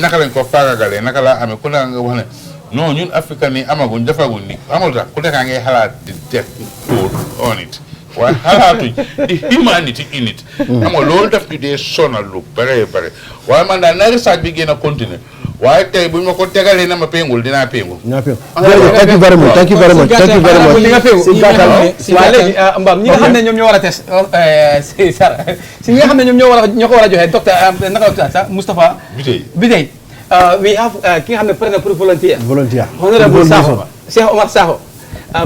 naka lañ ko faagagalee naka laa amee ku nekk nga wax ne non ñun africain yi amaguñ defaguñ ni amul tax ku nekk ngay xalaat di def tool on it waaye xalaatuñ di humanity in it xam nga loolu daf ñu dee sonal lu bare bare waaye man daal na research bi gën a continuer waaye tey bu ñu ma ko tegalee na ma péngul dinaa péngul thank you very much thank you very much li nga péngu waaye léegi Mbam ñi nga xam ne ñoom ñoo war a test si Sara si ñi nga xam ne ñoo ko war a joxe docteur naka la sax Moustapha Biteye we have ki nga xam ne pare na pour volunteer honorable Sakho Cheikh Omar Sakho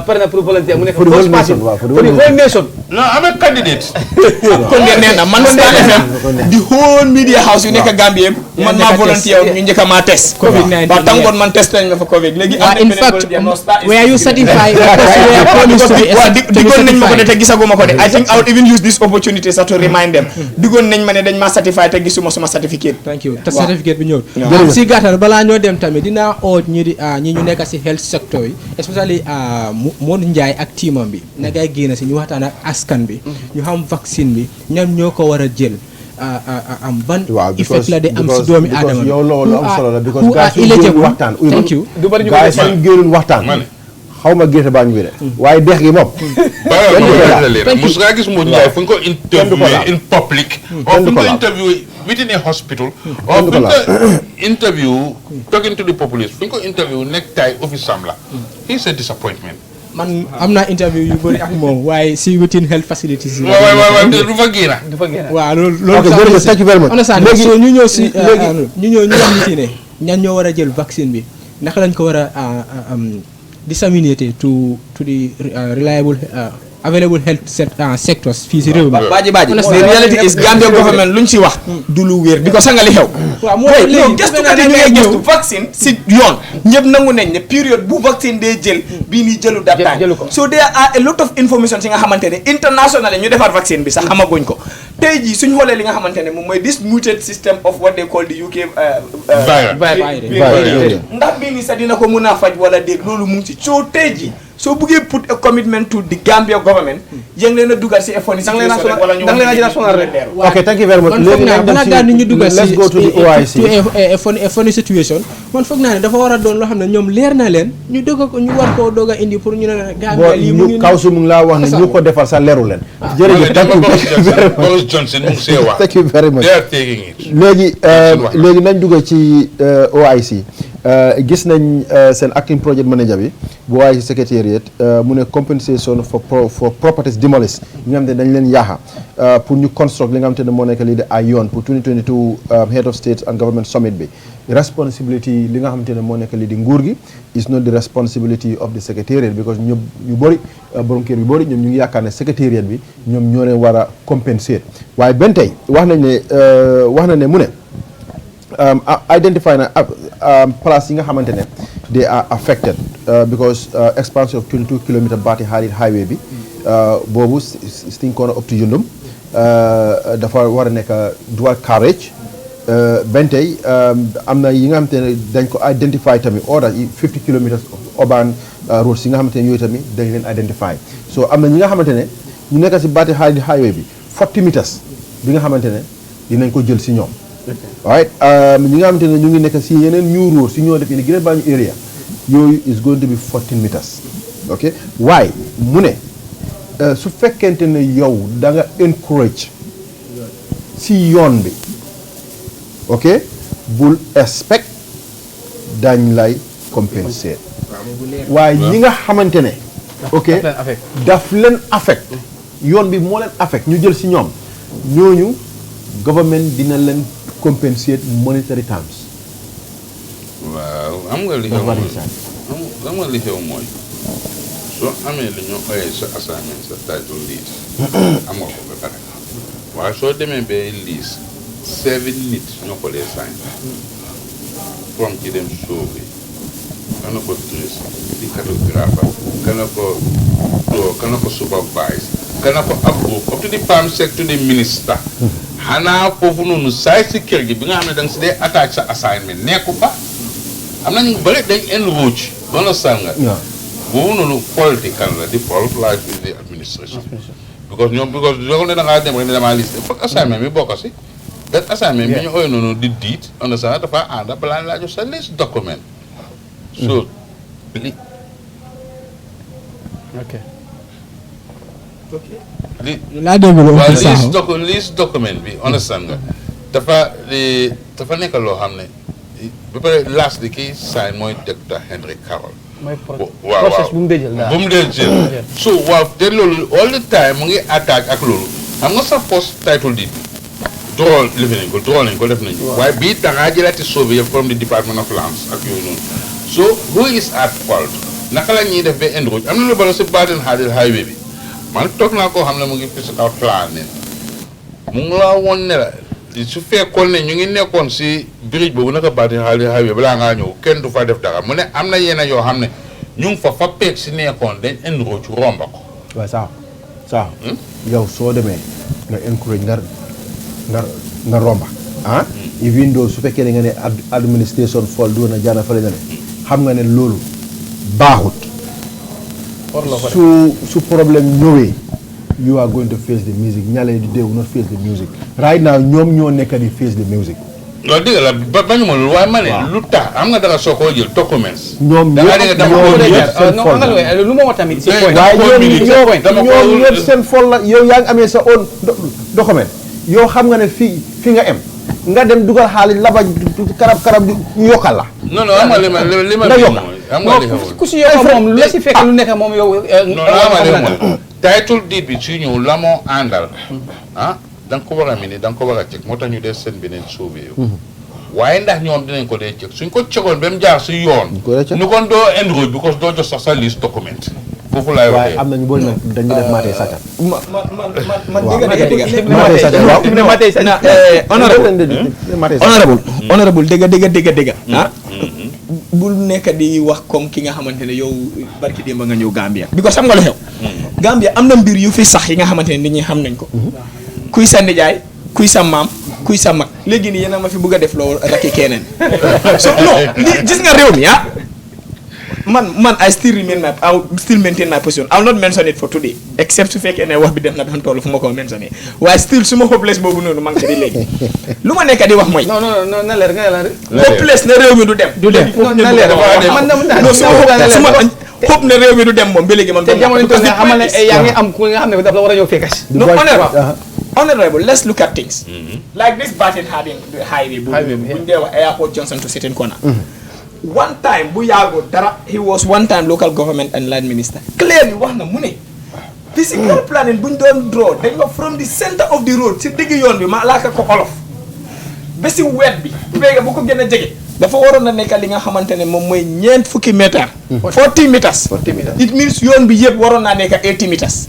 pare na pour volunteer mu nekk first person for the whole nation non am a candidate kon de nee na man Star FM the whole media house yu nekk Gambie man maa volunteer ñu njëkk a maa test COVID-19 ba tangoon man test nañ ma fa COVID léegi in fact were you certified because you were promised to be digoon nañ ma ko de te gisaguma ko de I think I would even use this opportunity sax to remind them digoon nañ ma ne dañ ma certified te gisuma suma certificate thank you te certificate bi ñëw si gàttal balaa ñoo dem tamit dinaa oo ñi ñu nekk si health sector yi especially Modou Ndiaye ak teamam bi na ngay génn si ñu waxtaan ak askan bi ñu xam vaccine bi ñam ñoo ko war a jël am ban effet la de am si doomi aadama yow loolu am solo la because gars yi génn waxtaan thank you gars yi génn waxtaan xaw ma gerte baa ñu de waaye dex gi moom mos ngaa gis Modou Ndiaye fu ñu ko interview in public or fu ñu ko interview within a hospital or fu ñu ko interview talking to the populace fu ñu ko interview nekk tay office am la it's a disappointment man am naa interview yu bëri ak moom waaye si within health facilities yi waaw du fa génn waaw loolu thank you very much léegi ñu ñëw si ñu wax nit yi ne ñan ñoo war a jël vaccine bi naka lañ ko war a disseminated to the reliable available health sectors fii si réew mi. baaji the reality is Gambia government luñ si wax du lu wér because nga li xew waaw moo léegi gëstukat yi ñu ngi gëstu vaccine si yoon ñëpp nangu nañ ne période bu vaccine dee jël bii nii jëlu that time so there are a lot of information si nga xamante ne international ñu defar vaccine bi sax xamaguñ ko tey jii suñ xoolee li nga xamante ne moom mooy this muted system of what they call the UK virus ndax bii nii sax dina ko mun a faj wala déet loolu mu ngi ci soo tey jii soo buggee put a commitment to the Gambia government yéen leen a dugal si effort yi wala ñu ok thank you very much léegi balaa daal ni ñu dugal si a funny situation man foog naa ne dafa war a doon loo xam ne ñoom leer na leen ñu doog ko ñu war koo doog a indi pour ñu ne Gambia lii mu ngi kaw su mu ngi laa wax ne ñu ko defal sax leeru leen jërëjëf Boris Johnson mu ngi see wax thank you very much they are taking it léegi nañ dugal ci OIC gis nañ seen acting project manager bi bu OIC secretariat mu ne compensation for properties demolished ñi nga xam ne dañ leen yaaxa pour ñu construct li nga xam te ne moo nekk lii de ay yoon pour 2022 head of state and government summit bi responsibility li nga xam te ne moo nekk lii di nguur gi is not the responsibility of the secretariat because ñoom ñu bëri borom kër yu bëri ñoom ñu ngi yaakaar ne secretariat bi ñoom ñoo leen war a compenser waaye benn tey wax na ne mu ne identify na place yi nga xamante ne they are affected because expansion of 22 kilometer Bati Harit highway bi boobu Stinkoona up to Yundum dafa war a nekk dual carriage benn tey am na yi nga xamante ne dañ ko identify tamit order 50 kilometers urban roads yi nga xamante ne yooyu tamit dañ leen identify so am na ñi nga xamante ne ñu nekk si Bati Harit highway bi 40 meters bi nga xamante ne dinañ ko jël si ñoom right ñi nga xamante ne ñu ngi nekk si yeneen new road si ñoo def ini Greater Banjul area yooyu is going to be 14 meters ok waaye mu ne su fekkente ne yow da nga encourage si yoon bi ok bul expect dañ lay compenser waaye ñi nga xamante ne ok daf leen affect yoon bi moo leen affect ñu jël si ñoom ñooñu government dina leen compenser monetary terms. waaw am nga li xew am nga li xew mooy soo amee li ñu oyee sa assignment sa title lease am nga ko ba pare waaye soo demee ba lease 7 nit ñoo ko lee sign from ci dem sauvé kana ko trace di cartographer kana ko supervise kana ko approve up to the palm sec to the minister xanaa foofu noonu saay si kër gi bi nga xam ne da nga si dee attaque sa assignment nekku fa am nañu bëri dañ enroach doon la sànga boobu noonu political la di fault lies with the administration because ñoo ne da ngaa dem rek ne damaa liste foog assignment bi bokk si that assignment bi ñu ooy noonu di diit on a sa dafa ànda balaa laa jox sa liste document so laa dégg waaw liste document bi understand nga dafa nekk loo xam ne ba pare last di kii sign mooy docteur Henry Carroll waaw process bu mu dee jël bu mu dee jël so waaw te loolu all the time mu ngi attaque ak loolu xam nga sa post title deed draw nañ ko def nañu waaye bii dangaa jëlaati sauvé yëpp from the Department of Lands ak yooyu noonu so who is at fault naka la ñuy def ba enroute am na lu bala si baatin xaadil highway bi man toog naa koo xam ne mu ngi physical plan ne mu ngi laa woon ne la su fekkoon ne ñu ngi nekkoon si bridge boobu naka baatin xaadil highway balaa ngaa ñëw kenn du fa def dara mu ne am na yenn yoo xam ne ñu ngi fa peeg si nekkoon dañ enroute romba ko waaw saa yow soo demee nga encourage nga romba even though su fekkee ne nga ne administration fall du na jaana fale na ne xam nga ne loolu baaxut su problème ñëwee you are going to face the music ñale di dew not face the music right now ñoom ñoo nekk di face the music loolu dëgg la bañu ma loolu waaye ma ne lu tax am nga dara soo koo jël documents ñoom lu ma wax tamit si waaye ñoom ñëpp seen fol la yow yaa ngi amee sa own document yow xam nga ne fi nga em nga dem dugal xaalis laba karab ñu yokkal la non am nga li ma nga yokka am nga li ku si yokk moom lu si fekk lu nekk moom yow non am nga li ma title deed bi su ñëw la moo àndal da nga ko war a mini da nga ko war a cek moo tax ñu dee seen beneen sauvé yow waaye ndax ñoom dinañ ko dee cek suñ ko cekoon ba mu jaar si yoon ñu kon doo enroute because doo jox sax sa liste document foofu laay waxee waaye am na ñu bëri nag dañu def maatee sàccal honorable dégg bul nekk di wax comme ki nga xamante ne yow barki démb nga ñëw Gambia because xam nga lu xew Gambia am na mbir yu fi sax yi nga xamante ne nit ñi xam nañ ko kuy sa nijaay kuy sa maam kuy sa mag léegi nii yéen a ma fi bëgg a def loolu rakki keneen so non gis nga réew mi man I still maintain my position. I will not mention it for today except su fekkee ne wax bi def na doon toll fu ma ko mentionné waaye still su ma hopeless boobu noonu maa ngi ci di léegi lu ma nekk di wax mooy non na leer nga leer hopeless ne réew mi du dem na leer non su ma hope ne réew mi du dem moom ba léegi man te jamono toll nga xamal ne yaa ngi am ku nga xam ne daf la war a ñëw fekkas no honorable let's look at things like this Barton highway bu ñu dee wax airport Johnson to Sitting Corner one time bu yàggoo dara he was one time local government and land minister clearly wax na mu ne physical planning bu ñu doon draw dañ ko from the center of the road si digg yoon bi ma laaka ko olof ba si wet bi béykat bu ko gën a jege dafa waroon na nekk li nga xamante ne moom mooy ñeent fukki mètre 40 meters it means yoon bi yëpp waroon naa nekk 80 meters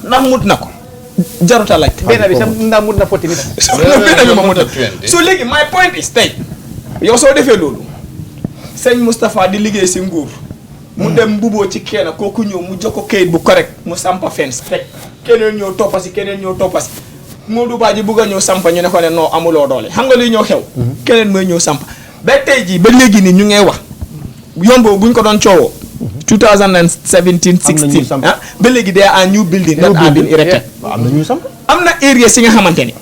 ndax mut na ko jaruta laaj benn bi sax ndax mut na 40 meters so léegi my point is tey yow soo defee loolu sëñ Moustapha di liggéey si nguur mu dem mbuboo ci kenn kooku ñëw mu jox ko kayit bu correct mu sampa fence fekk keneen ñëw toppasi Modou Badji bugg a ñëw sampa ñu ne ko ne non amuloo doole xam nga luy ñëw xew keneen mooy ñëw sampa ba tey jii ba léegi nii ñu ngay wax yoon boobu bu ñu ko doon coowoo 2017 16 ba léegi day a new building that have been erected am na ñuy samp am na area si nga xamante ni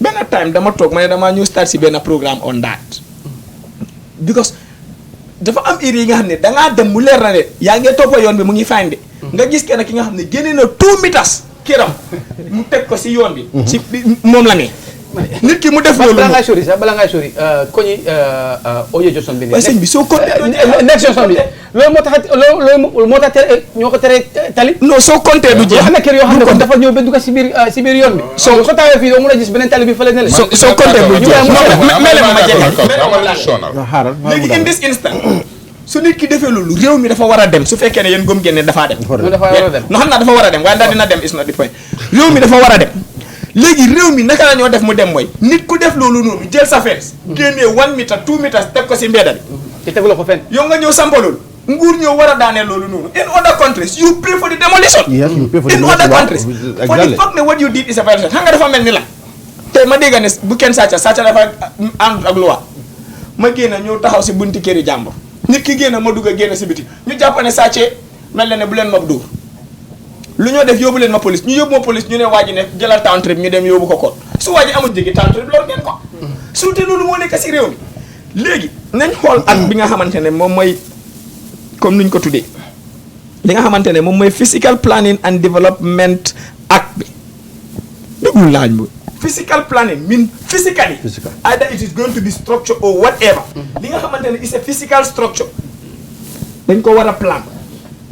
benn time dama toog ma ne damaa ñëw start si benn programme on that because dafa am iri yi nga xam ne dangaa dem mu leer na de yaa ngi toppa yoon bi mu ngi fine de nga gis kenn ki nga xam ne génne na 2 meters kiram mu teg ko si yoon bi si moom la ne nit ki mu def loolu bala ngaa sori sax bala ngaa sori koñi Oye Johnson bi waaye sëñ bi soo compté next Johnson bi loolu moo tax ñoo ko tere tali non soo compté du jeex am na kër yoo xam ne dafa ñëw ba dugg si biir yoon bi soo taawee fii doo mën a gis beneen tali bi fële ne la soo compté du jeex léegi in this instant su nit ki defee loolu réew mi dafa war a dem su fekkee ne yéen gëm ngeen ne dafaa dem no xam naa dafa war a dem waaye ndax dina dem is not the point réew mi dafa war a dem léegi réew mi naka la ñoo def mu dem mooy nit ku def loolu noonu jël sa fees génnee 1 meter 2 meters teg ko si mbedda bi te teguloo ko fenn yow nga ñëw sampa loolu nguur ñëw war a daanee loolu noonu in other countries you pray for the demolition in other countries for the fact ne what you did is a violation xam nga dafa mel ni la te ma dégg ne bu kenn sàcca dafa ànd ak loi ma génn ñëw taxaw si bunti këri jàmbur nit ki génn ma dugg a génn si biti ñu jàpp ne sàccee mel na ne bu leen ma dóor lu ñoo def yóbbu leen ma police ñu yóbbu ma police ñu ne waa ji ne jëlal town trip ñu dem yóbbu ko koot su waa ji amul jéggi town trip loolu ngeen ko su te loolu moo nekk si réew mi léegi nañ xool at bi nga xamante ne moom mooy comme nuñ ko tuddee li nga xamante ne moom mooy physical planning and development act bi déglu laaj bu physical planning mean physically either it is going to be structure or whatever li nga xamante ne is a physical structure dañ ko war a plan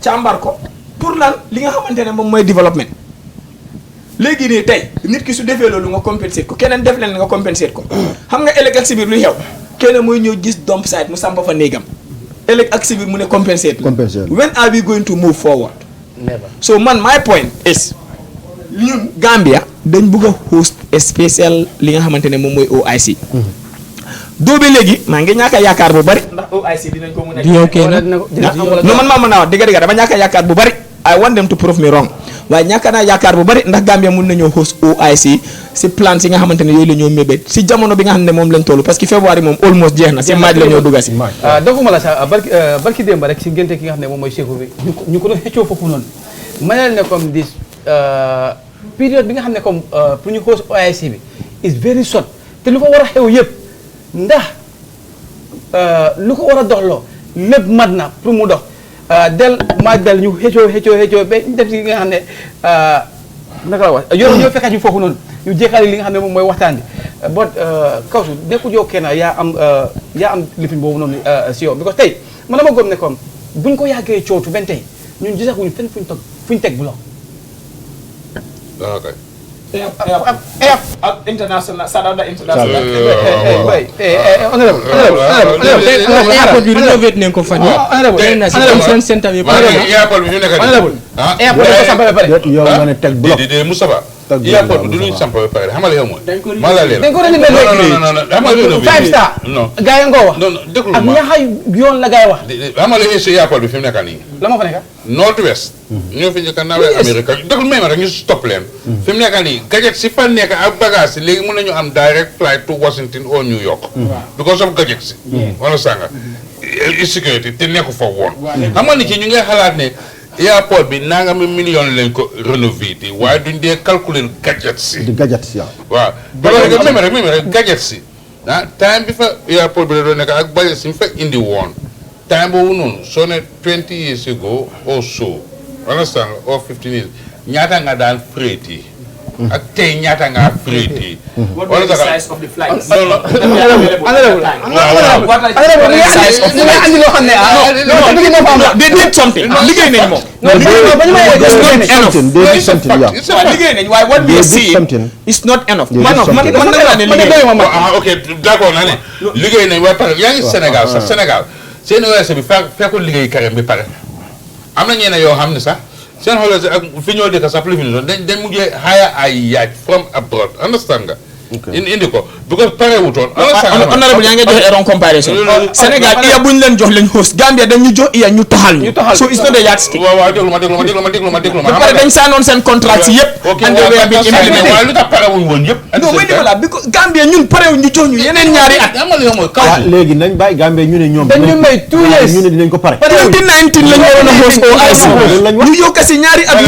càmbar ko pour lan li nga xamante ne moom mooy développement léegi nii tey nit ki su defee loolu nga compensate ko keneen def leen nga compensate ko xam nga ëllëg ak si biir luy xew keneen mooy ñëw gis dump site mu sampa fa néegam ëllëg ak si biir mu ne compensate when are we going to move forward never so man my point is ñun Gambia dañ bëgg a host a special li nga xamante ne moom mooy OIC doo ba léegi maa ngi ñàkk a yaakaar bu bari ndax OIC dinañ ko mën a non man maa mën naa wax dëgg dama ñàkk a yaakaar bu bari I want them to prove me wrong waaye ñàkk naa yaakaar bu bari ndax Gambia mun nañoo host OIC si plan si nga xamante ne yooyu la ñoo mébét si jamono bi nga xam ne moom lañ toll parce que février moom almost jeex na si maaj la ñoo dugga si doguma la sax barki démb rek si ngénte ki nga xam ne moom mooy Seeku bi ñu ko doon xëccoo foofu noonu ma ne comme this période bi nga xam ne comme pour ñu host OIC bi is very short te lu ko war a xew yëpp ndax lu ko war a doxloo lépp mat na pour mu dox del ñu xëccoo ba def si nga xam ne naka la wax ñoo fekkaat ñu foofu noonu ñu jeexale li nga xam ne moom mooy waxtaan bi but Kawsu nekkul yow kenn yaa am lifin boobu noonu si yow because tey man dama gëm ne comme buñ ko yàggee cootu benn tey ñun gisaguñu fenn fuñ teg bu international Sadada international airport bi rénové nañ ko fan yi na si conference center bi airport bi ñu nekk airport ko samp ba pare yow nga ne teg bloc de Moustapha airport bi du ñu samp ba pare xamal yow mooy ma la leer dañ ko rénové non xamal yow 5 star non gaay nga wax non déglu ak ñaxay yoon la gaay wax xamal yow si airport bi fi mu nekk nii la ma fa nekk North West ñoo fi njëkk a nawee Amérique déglu même rek ñu stop leen fi mu nekk nii gadget si fa nekk ak bagage si léegi mën nañu am direct flight to Washington or New York because of gadget si wala sànga sécurité te nekku fa woon xam nga ni ci ñu ngay xalaat ne airport bi nangami million lañ ko rénové te waaye duñ dee calculer gadget si di gadget si waaw même rek gadget si time bi fa airport bi la doon nekk ak budget si mu fa indi woon time boobu noonu soo ne 20 years ago or so understand or 15 years ñaata nga daan freight yi ak tey ñaata nga freight yi what is the size of the flights they did something liggéey nañ moom liggéey nañ waaye what we see is not enough man naa ne liggéey ok d'accord naa ne liggéey nañ waaye pare yaa ngi Sénégal sax Sénégal seen OIC bi fekkul liggéey carême bi pare am na ñeneen yoo xam ne sax seen xoolal ak fi ñoo dëkk sax plus dañ mujjee hire ay yaaj from abroad understand nga indi ko because pare wutoon. honorable yaa ngi joxe error comparaison. Sénégal iya buñ leen jox lañ host Gambia dañu jox iya ñu taxal ñu. so it's not a yardstick. waaw déglu ma. ba pare dañ saanoon seen contrat si yëpp. and they were being implemented. waaye lu tax pare wuñ woon yëpp. non wéy na because Gambia ñun pare ñu jox ñu yeneen ñaari at. léegi nañ bàyyi Gambia ñu ne ñoom. dañu may 2 years ñu ne dinañ ko pare. 2019 lañ waroon a host OIC. ñu yokk si ñaari at.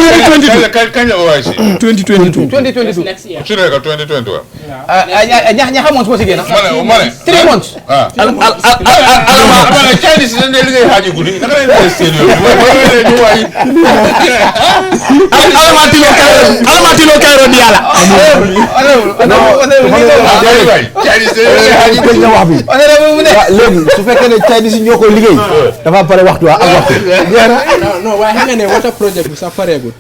kañ la OIC. 2022. 2022 su nekk 2020 waaw. ñaxa months moo si génn. ma ne 3 months. alama Chinese dañ lay liggéey xaaju guddi naka lañ lay seen yoon alamatilo kayro di yàlla. léegi su fekkee ne Chinese ñoo koy liggéey dafa pare waxtu ak waxtu. non waaye xam nga ne water project bi sax pareegul.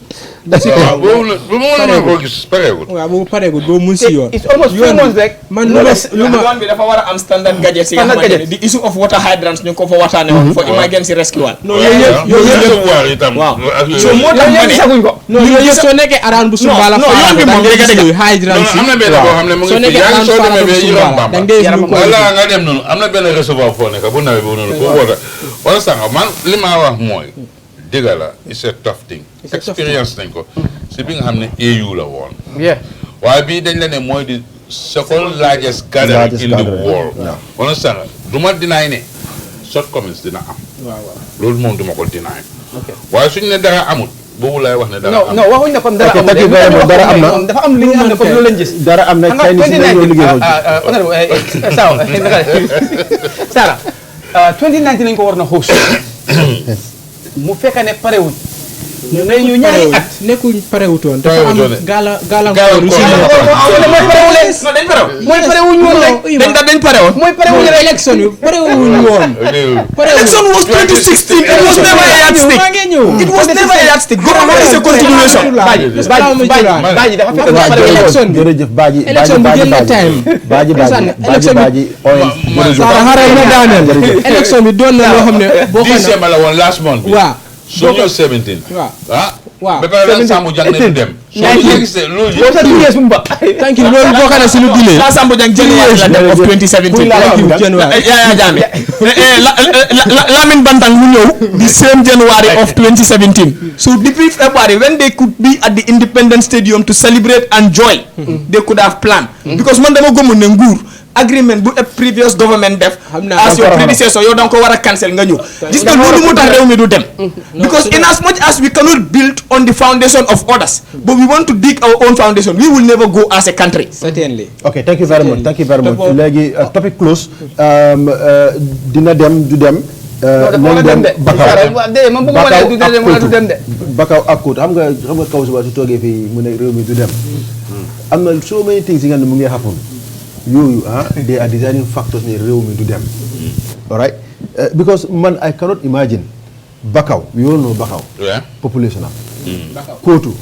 waaw boobu mën koo gis pareegul. waaw boobu pareegul boobu mun si yoon. it's almost 4 months rek. man lu ma yoon bi dafa war a am standard gadgets yi nga xamante ne the issue of water hydrants ñu ngi ko fa waxtaane woon for emergency rescue wall. non yooyu yëpp waaw so moo tax ma ne non yooyu yëpp soo nekkee around bu Sumbala yoon bi moom dégg hydrant si am na benn boo xam ne mu soo ngi fi nekkee yaa ngi around soo demee ba Yiram Sumbala Bamba da ngay gis ko wala nga dem noonu am na benn réservoir foo nekk bu nawet boobu noonu foo wota wala sànq man li ma wax mooy dëgg la it's a tough thing expérience nañ ko si bi nga xam ne AU la woon waaye bii dañ la ne mooy di second largest gathering in the world wala sànq du ma dinaay ne shortcomings dina am loolu moom du ma ko dinaay waaye suñ ne dara amut boobu laay wax ne dara am non waxuñ ne comme dara am dara am na dafa am li nga xam ne comme loolu lañ gis dara am na Chinese ñoo liggéey Sara 2019 lañ ko war na host mu fekk ne parewuñ ñu ñaari at nekkuñ parewutoon dafa am gàllankoor mooy parewuleen mooy parewuñ woon rek dañ parewoon mooy parewuñ rek élection yi parewuñ woon election was 2016 it was never a yardstick it was never a yardstick government is a continuation Badji dafa fekk élection bi jërëjëf Badji élection bi jël na time Badji Sara xaral na daaneel élection bi doon na loo xam ne boo ko December la woon last month bi waaw so ñëw 17 waaw ba pare la Sambou Dieng ne du dem so gis loolu thank you loolu boo xam ne si lu dilee la Sambou Dieng January la dem of 2017 Yaya Jammeh Lamin Bantang mu ñëw the same January of 2017 so depuis February when they could be at the Independence Stadium to celebrate and joy they could have planned because man dama gëmoon ne nguur agreement bu a previous government def as your predecessor yow da nga ko war a cancel nga ñëw gis nga loolu mu tax réew mi du dem because in as much as we cannot build on the foundation of others but we want to dig our own foundation we will never go as a country. Certainly. Okay, thank you very much léegi topic close dina dem du dem nañ dem Bakaw ak Kout xam nga kaw suba su toogee fii mu ne réew mi du dem am na so many things yi nga ne mu ngi happen yooyu they are designing factors ne réew mi du dem all right because man I cannot imagine Bakaw we all know Bakaw population Koutou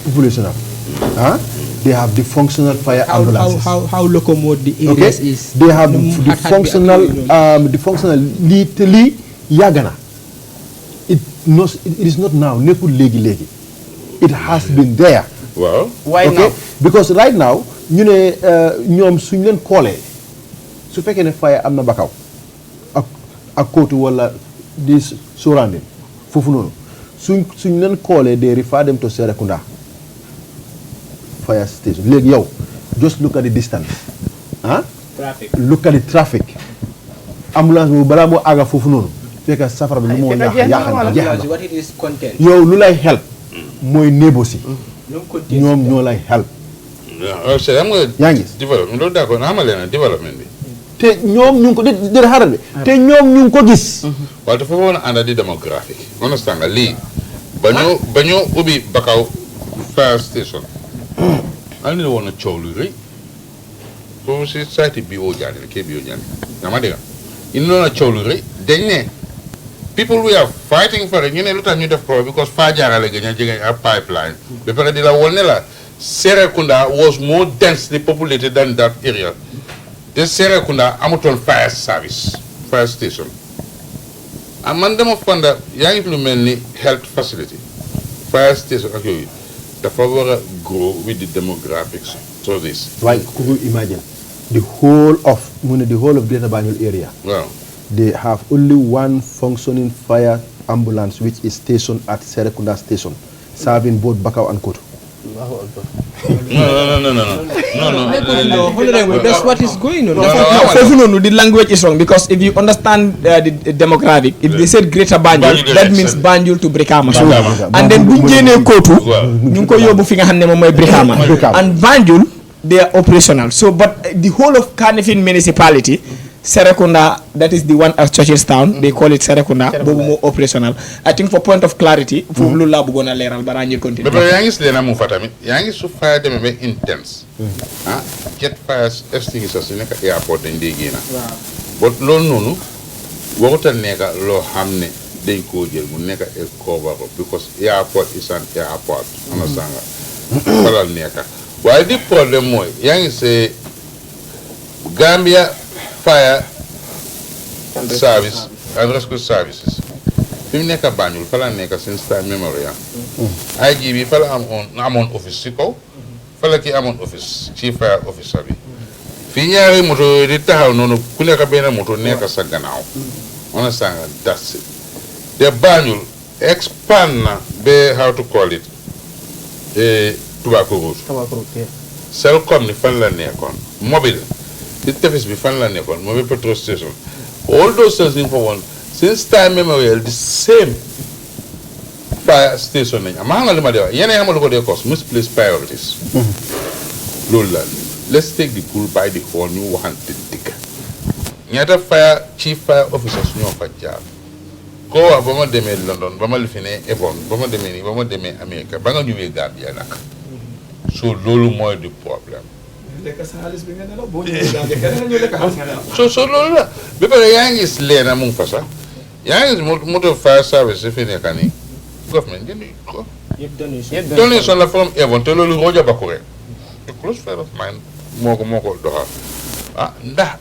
population they have the functional fire ambulances how locomote the areas is they have the functional lii te lii yàgg na it is not now nekkul léegi it has been there why now because right now ñu ne ñoom suñ leen koolee su fekkee ne fire am na Bakaw ak Koutou wala di surrounding foofu noonu suñ leen koolee they refer them to Serekunda fire station léegi yow just look at the distance look at the traffic ambulance boobu balaa moo àgga foofu noonu fekk safara bi lu moo jeex na yow lu lay help mooy négocier ñoom ñoo lay help xam nga yaa ngi développement loolu d'accord na xamal leen développement bi te ñoom ñu ngi ko dëgg xaaral bi te ñoom ñu ngi ko gis waaye dafa war a ànd di démographique understand nga lii ba ñoo ubbi Bakaw fire station am na woon na coow lu rëy foofu si site bi oo jaani la kii bi oo jaani nga ma dégg indi loon na coow lu rëy dañ ne people we are fighting for it ñu ne lu tax ñu def ko because faa jaarale ga ña jege ak pipeline ba pare di la woon ne la Serekunda was more densely populated than that area te Serekunda amutoon fire service fire station man dama fanda yaa ngi fi lu mel ni health facility fire station ak yooyu dafa war a grow with the demographics so this waaye ku ko imagine the whole of Greater Banjul area. Wow. They have only one functioning fire ambulance which is stationed at Serekunda station, serving both Bakau and Kotu. No. That's what is going on. The language is wrong because if you understand the demographic, if they said Greater Banjul, that means Banjul to Brikama. So, and then Bunjene Kotu, Nyunko Yobu Finga Hanemo Brikama. And Banjul, they are operational. So, but the whole of Kanifing municipality, Serekunda, that is the one at Churchillstown, they call it Serekunda, more operational. I think for point of clarity, for Lula Bugona Leral, but I continue. But Yangis Lena Mufatami, Yangis so fire them very intense. Jet fires extinguishers in the airport in Digina. But no, water nega lo hamne, they could get nega a cover because airport is an airport. Understand? Why the problem more? Yangis say Gambia fire service and rescue services. Fi mu nekk Banjul fa la nekk since time memorial. IGB fa la amoon office si kaw fa la ki amoon office chief fire officer bi. Fi ñaari moto di taxaw noonu ku nekk benn moto nekk sa gannaaw. Understand? That's it. The Banjul expand na be how to call it tobacco route. Selcom ni fan la nekkoon mobile. The tefes be fan la nekkoon mobile petrol station. All those things for one. Since time memorial, the same fire station. Misplaced priorities. Lola, let's take the bull by the horn. You want the digger. Nyata fire chief fire officers no for job. Go up Bama Deme London, Bama Lifine, Evon, Bama Deme America, Banga New Gambia. So Lulu more the problem. So Lola, because the young is Lena Mungfasa. Young is motor fire service if in a canny. Government, donation from Evon to Lulu Roger Bakure. A close friend of mine, Moko Doha.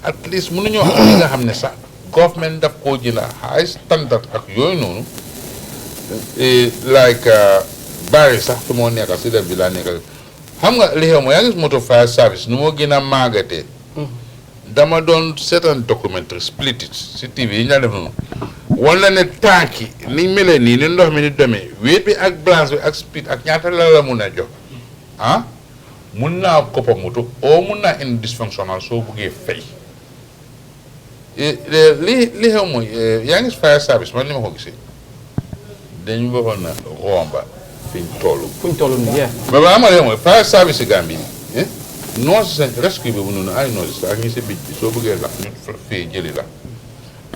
At least Munio Hamnesa, government of Kojila, high standard of Yono, like Barry Saftomonia, consider Villanica. Hamga lihe mo yang motor fire service no mo gina magate dama don certain documentary split it ci TV nya def no wala ne tanki ni mele ni ndox mi ni demé wéet bi ak balance bi ak speed ak ñaata la mëna jox mëna ko pa moto o mëna in dysfunctional so bugé fay li xew moy yang fire service man li ma ko gisé dañu waxona romba fuñ tollu ni mais ba amale moy fire service Gambie non c'est rescue bi bunu ay non ak ñi ci bit so bëggé la ñu fi jëli la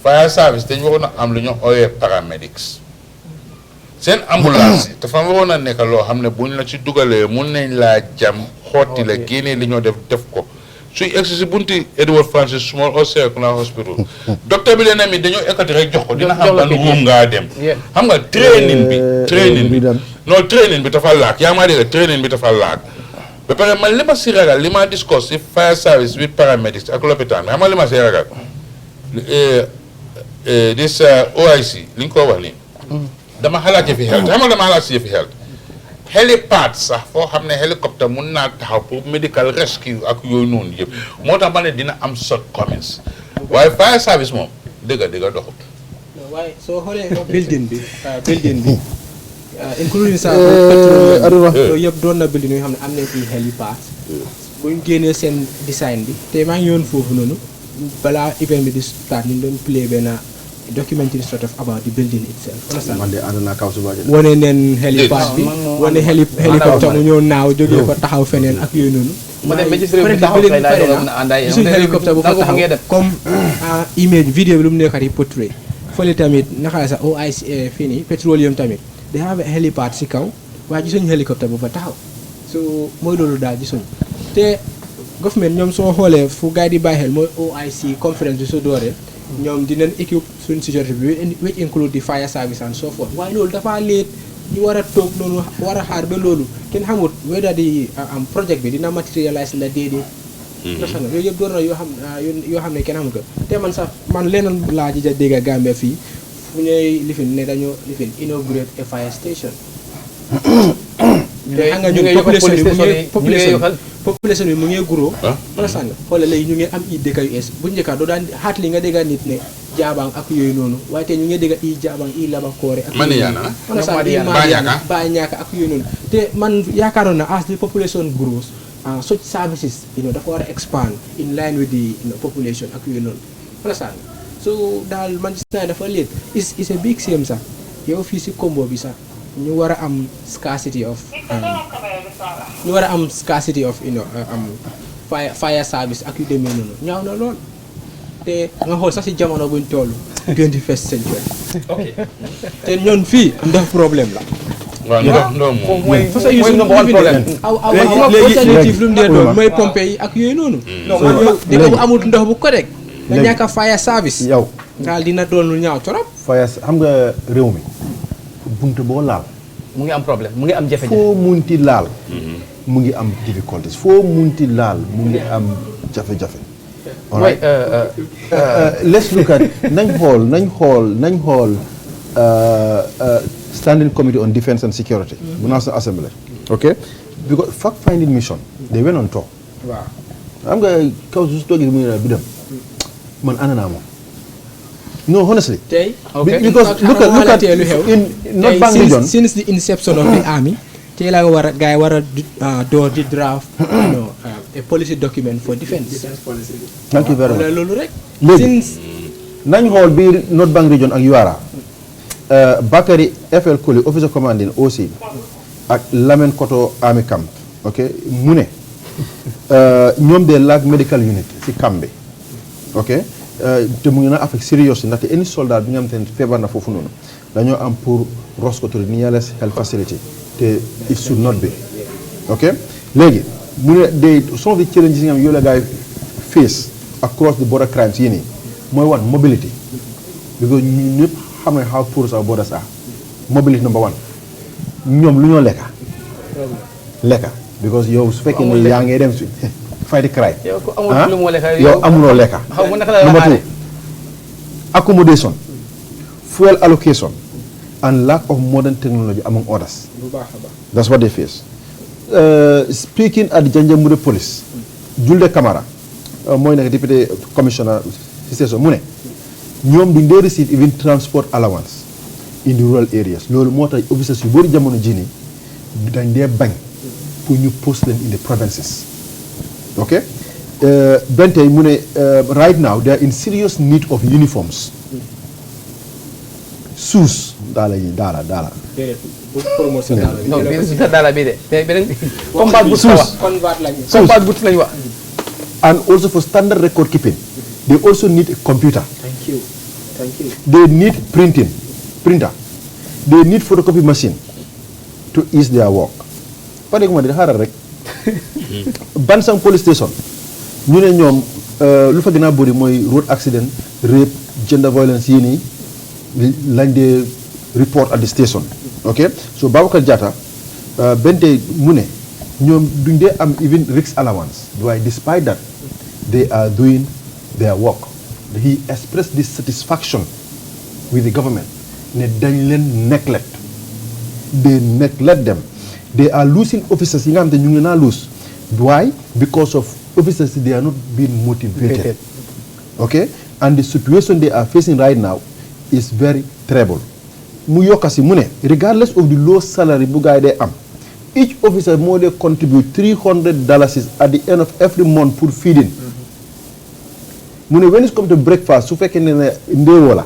fire service dañ waxona am lu ñu oyé paramedics sen ambulance dafa waxona nek lo xamné buñ la ci dugalé mën nañ la jam xoti la génné li ñoo def ko suy exercice bunti Edward Francis Small Hospital Hospital docteur bi leen mi dañoo écouter rek jox ko dina xam ban room nga dem xam nga training bi no training bi dafa laak yaa ma dégg training bi dafa laak ba pare man li ma si ragal li ma discuss si fire service with paramedics ak l'hôpital xam nga li ma si ragal this OIC li nga ko wax ni dama xalaat fi health xam nga dama xalaat si fi health helipad sax foo xam ne hélicoptère mun naa taxaw pour medical rescue ak yooyu noonu yëpp moo tax ma ne dina am short comments waaye fire service moom dëgg doxut. waaye soo xoolee building bi including sa petrol yëpp doon na building yoo xam ne am nañ fi helipad bu ñu génnee seen design bi te maa ngi yoon foofu noonu balaa event bi di start ñu doon play benn documentary sort of about the building itself. wane neen helipad bi wane hélicoptère mu ñëw naaw jógee fa taxaw feneen ak yooyu noonu. gisuñ hélicoptère bu fa taxaw comme image vidéo bi lu mu nekkat yi portrait fële tamit naka sax OIC fii nii petroleum tamit they have a helipad si kaw waaye gisuñ hélicoptère bu fa taxaw so mooy loolu daal gisuñ te government ñoom soo xoolee fu gars yi di bàyyi xel mooy OIC conférence bi su dooree ñoom dinañ équipe suñ sécurité bi which include the fire service and so forth waaye loolu dafa leet ñu war a toog noonu war a xaar ba loolu kenn xamut whether di am project bi dina matérialise la déedéet national yooyu yëpp doon na yoo xam ne kenn xamut ko te man sax man leneen laa ji dégg Gambia fii fu ñuy lifin ne dañoo lifin inaugurate a fire station te xam nga ñun population bi mu ngi grow understand nga xoolal léegi ñu ngi am i dëkk yu es bu njëkka doo daan xaat li nga dégga nit ne jaabang ak yooyu noonu waaye te ñu ngi dégga i jaabang i labakoore ak Banyanka ak yooyu noonu te man yaakaaroon na as the population grows such services dafa war a expand in line with the population ak yooyu noonu understand nga so daal man gis naa dafa late is a big shame sax yow fii si combo bi sax ñu war a am scarcity of fire service ak yu demee noonu ñaaw na lool te nga xool sax si jamono buñ toll 21st century te ñoon fii ndox problème la waaw ndox moom mooy number one problème léegi alternative lu mu dee doon mooy pompe yi ak yooyu noonu dëkk bu amul ndox bu correct nga ñàkk a fire service yow daal dina doon lu ñaaw trop fire xam nga réew mi buntu boo laal mu ngi am problème mu ngi am jafe-jafe foo munti laal mu ngi am difficultés foo munti laal mu ngi am jafe-jafe let's look at nañ xool standing committee on defense and security bu National Assembly okay because fact finding mission they went on top waaw xam nga kaw su toogee mu ngi du dem man ànd naa moom no honestly because look at in North Bank region since the inception of the army tey la war a gars yi war a door di draft a policy document for defense policy thank you very much loolu rek léegi nañ xool biir North Bank region ak URA Bakary FL Koli officer commanding OC ak Lamen Koto Army Camp ok mu ne ñoom de lack medical unit si camp bi ok te mu ngi na affect serious ndaxte any soldat bi nga xam te ne feebar na foofu noonu dañoo am pour ros ko to the nearest health facility te it should not be ok léegi mu ne de some of the challenges yi nga xam yow la gars yi face across the border crimes yi nii mooy one mobility because ñu ñëpp xam ne how porous our borders are mobility number one ñoom lu ñoo lekka because yow su fekkee ne yaa ngi dem si fight crime yow amuloo lekka number two accommodation fuel allocation and lack of modern technology among others that's what they face speaking at the Janjanbureh police Julde Camara mooy nekk député commissioner si station mu ne ñoom duñ dee receive even transport allowance in the rural areas loolu moo tax officers yu bëri jamono ji nii dañ dee bañ pour ñu post leen in the provinces ok benn tey mu ne right now they are in serious need of uniforms shoes daala bi de beneen combat boot lañ wax and also for standard record keeping they also need a computer. Thank you. They need printer. They need photocopy machine to ease their work. Pare ko ma di xaaral rek. Bansang police station ñu ne ñoom lu fa gën a bëri mooy road accident rape gender violence yi nii lañ dee report at the station. ok so Babacar Jatta bente mu ne ñoom duñ dee am even risk allowance waaye despite that they are doing their work. He expressed dissatisfaction with the government. Ne dañ leen neglect. They neglect them. They are losing officers. Yi nga xam te ñu ngi naa lose. Why? Because of officers they are not being motivated. Okay? And the situation they are facing right now is very terrible. Mu yokkasi mu ne regardless of the low salary bu gaay dee am each officer moo dee contribute $300 at the end of every month pour feeding. mu ne when it comes to breakfast su fekkee ne ndéewoo la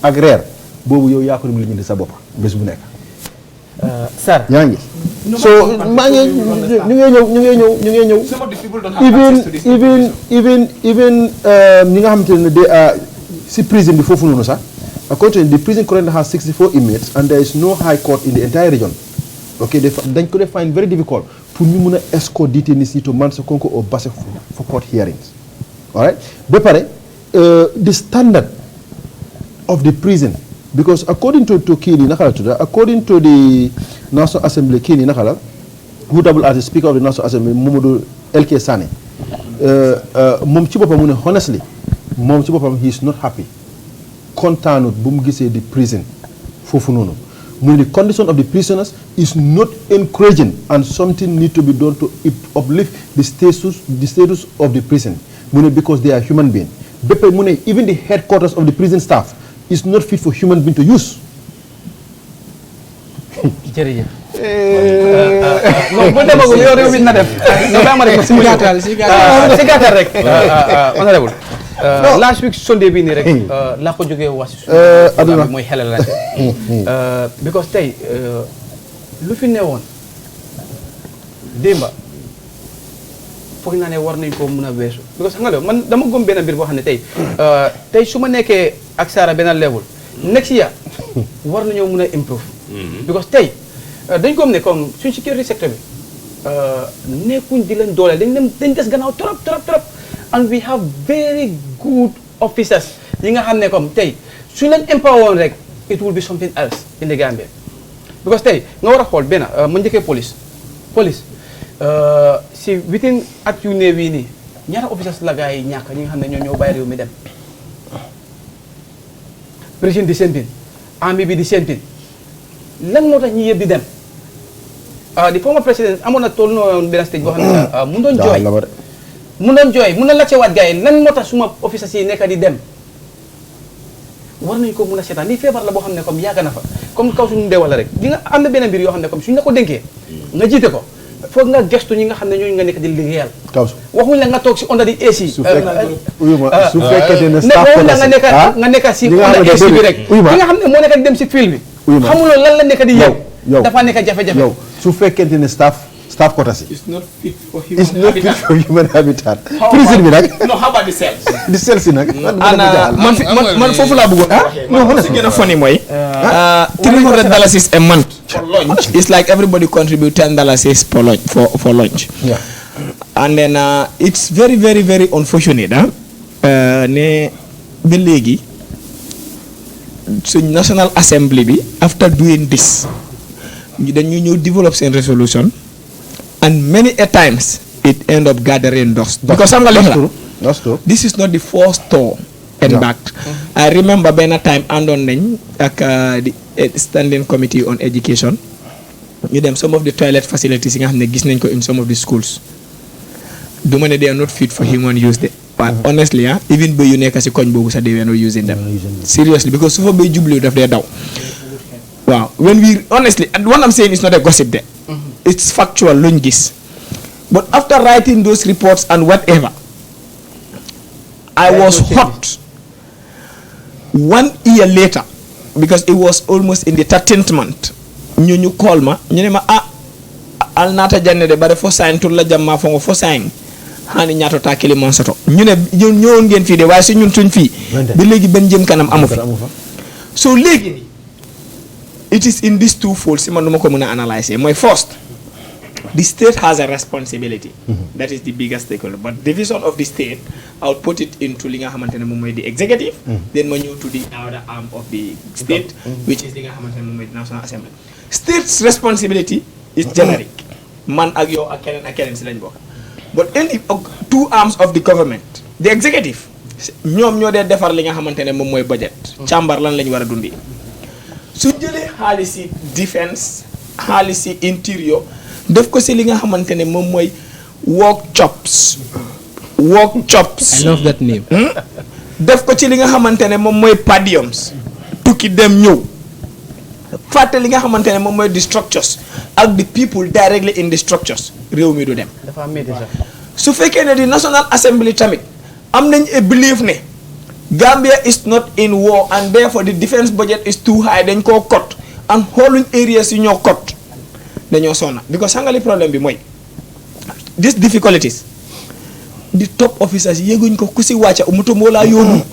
ak reer boobu yow yaa ko dem lijjanti sa bopp bés bu nekk. Sir yaa ngi so maa ngi ñu ngee ñëw even ñi nga xamante ne de si prison bi foofu noonu sax according the prison currently has 64 inmates and there is no high court in the entire region. ok dañ ko def find very difficult pour ñu mun a escort detainees yi to Mansakonko or Basse for court hearings. Alright, ba pare the standard of the prison because according to kii nii naka la tudda according to the National Assembly kii nii naka la who double as the Speaker of the National Assembly Mamadou LK Sane moom ci boppam mu ne honestly moom ci boppam he is not happy kontaanut bu mu gisee di prison foofu noonu the condition of the prisoners is not encouraging and something need to be done to uplift the status of the prison because they are human beings. Even the headquarters of the prison staff is not fit for human being to use. non bu demagul yow réew mi na def nga ba ma rek si gàttal rek honorable last week Sunday bi nii rek laa ko jógee wax aduna mooy xelalante because tey lu fi newoon démba foog naa ne war nañ koo mun a weesu because xam nga loolu man dama gëm benn mbir boo xam ne tey su ma nekkee ak Sara benn level next year war nañoo mun a improve because tey dañ ko am ne comme suñ security sector bi nekkuñ di leen doole dañ des gannaaw trop and we have very good officers yi nga xam ne comme tey suñ leen empower woon rek it will be something else in the Gambia because tey nga war a xool benn ma njëkkee police si within at yu néew yi nii ñaata officers la gars yi ñàkk ñi nga xam ne ñoo bàyyi réew mi dem président di sentin army bi di sentin lan moo tax ñi yëpp di dem di former président amoon na toll noonu benn stage boo xam ne mun doon jooy mun na laccewaat gars yi lan moo tax suma officers yi nekk di dem war nañu ko mun a seetaan lii feebar la boo xam ne comme yàgg na fa comme kaw suñu ndee wala rek di nga am na benn mbir yoo xam ne comme suñu la ko dénkee nga jiite ko foog nga gestu ñi nga xam ne ñooñu nga nekk di liggéeyal waxuñ la nga toog si onda di AC su fekkee ne staff waxuñ la nga nekk si onda AC bi rek ki nga xam ne moo nekk di dem si fil bi xamuloo lan la nekk di yow dafa nekk jafe-jafe yow su fekkente ne staff quotas yi. It's not fit for human habitat. Prison bi nag. No, how about the cells? The cells yi nag. man foofu laa bëggoon. non si gën a funny mooy. $300 a month for lunch. It's like everybody contribute $10 for lunch. Yeah. And then it's very very very unfortunate ne ba léegi suñ National Assembly bi after doing this dañu ñëw develop seen resolution. And many a times it end up gathering dust. Because that's true. This is not the first store embarked. I remember by a time andon nañ ak the standing committee on education. You them some of the toilet facilities nga xamne gis nañ ko in some of the schools. Do mane they are not fit for human use de. But honestly, even though you nekk ci koñ bobu sa they were not using them. Seriously, because su fa bay jublu daf day daw. Wow. When we honestly, and what I'm saying is not a gossip there. It's factual, luñ gis. But after writing those reports and whatever, I was hot. 1 year later, because it was almost in the 13th month, ñu call ma, ñu ne ma al nata janne de bare fo sign tur la jamma fo ngo fo sign hani ñaato ta kili mon soto ñu ne ñëwoon ngeen fii de waaye su ñun suñ fii bi léegi benn jëm kanam amu fi so léegi it is in these two folds si man nu ma ko mën a analyser mooy first the state has a responsibility. That is the biggest stakeholder. But division of the state, I'll put it into the executive, then when you to the other arm of the state, which is the National Assembly. State's responsibility is generic. Man agyo akeren silanjbo. But in the two arms of the government, the executive, ñom ñoo dé défar li nga xamantene mom moy budget. Chamber lan lañ wara dundi. Su jëlé xaalisi defense, xaalisi interior def ko ci li nga xamantene mom moy workshops. I love that name. Def ko ci li nga xamantene mom moy podiums. Tukki dem ñew. Faté li nga xamantene mom moy the structures ak the people directly in the structures. Réew mi du dem. Dafa métti sax. Su fekkee ne di National Assembly tamit am nañ a belief ne Gambia is not in war and therefore the defense budget is too high dañ koo cut and xooluñ areas yi ñoo cut dañoo sonna because sangali problème bi mooy these difficulties the top officers yéeguñ ko ku si wàcca moto moo laa yóbbu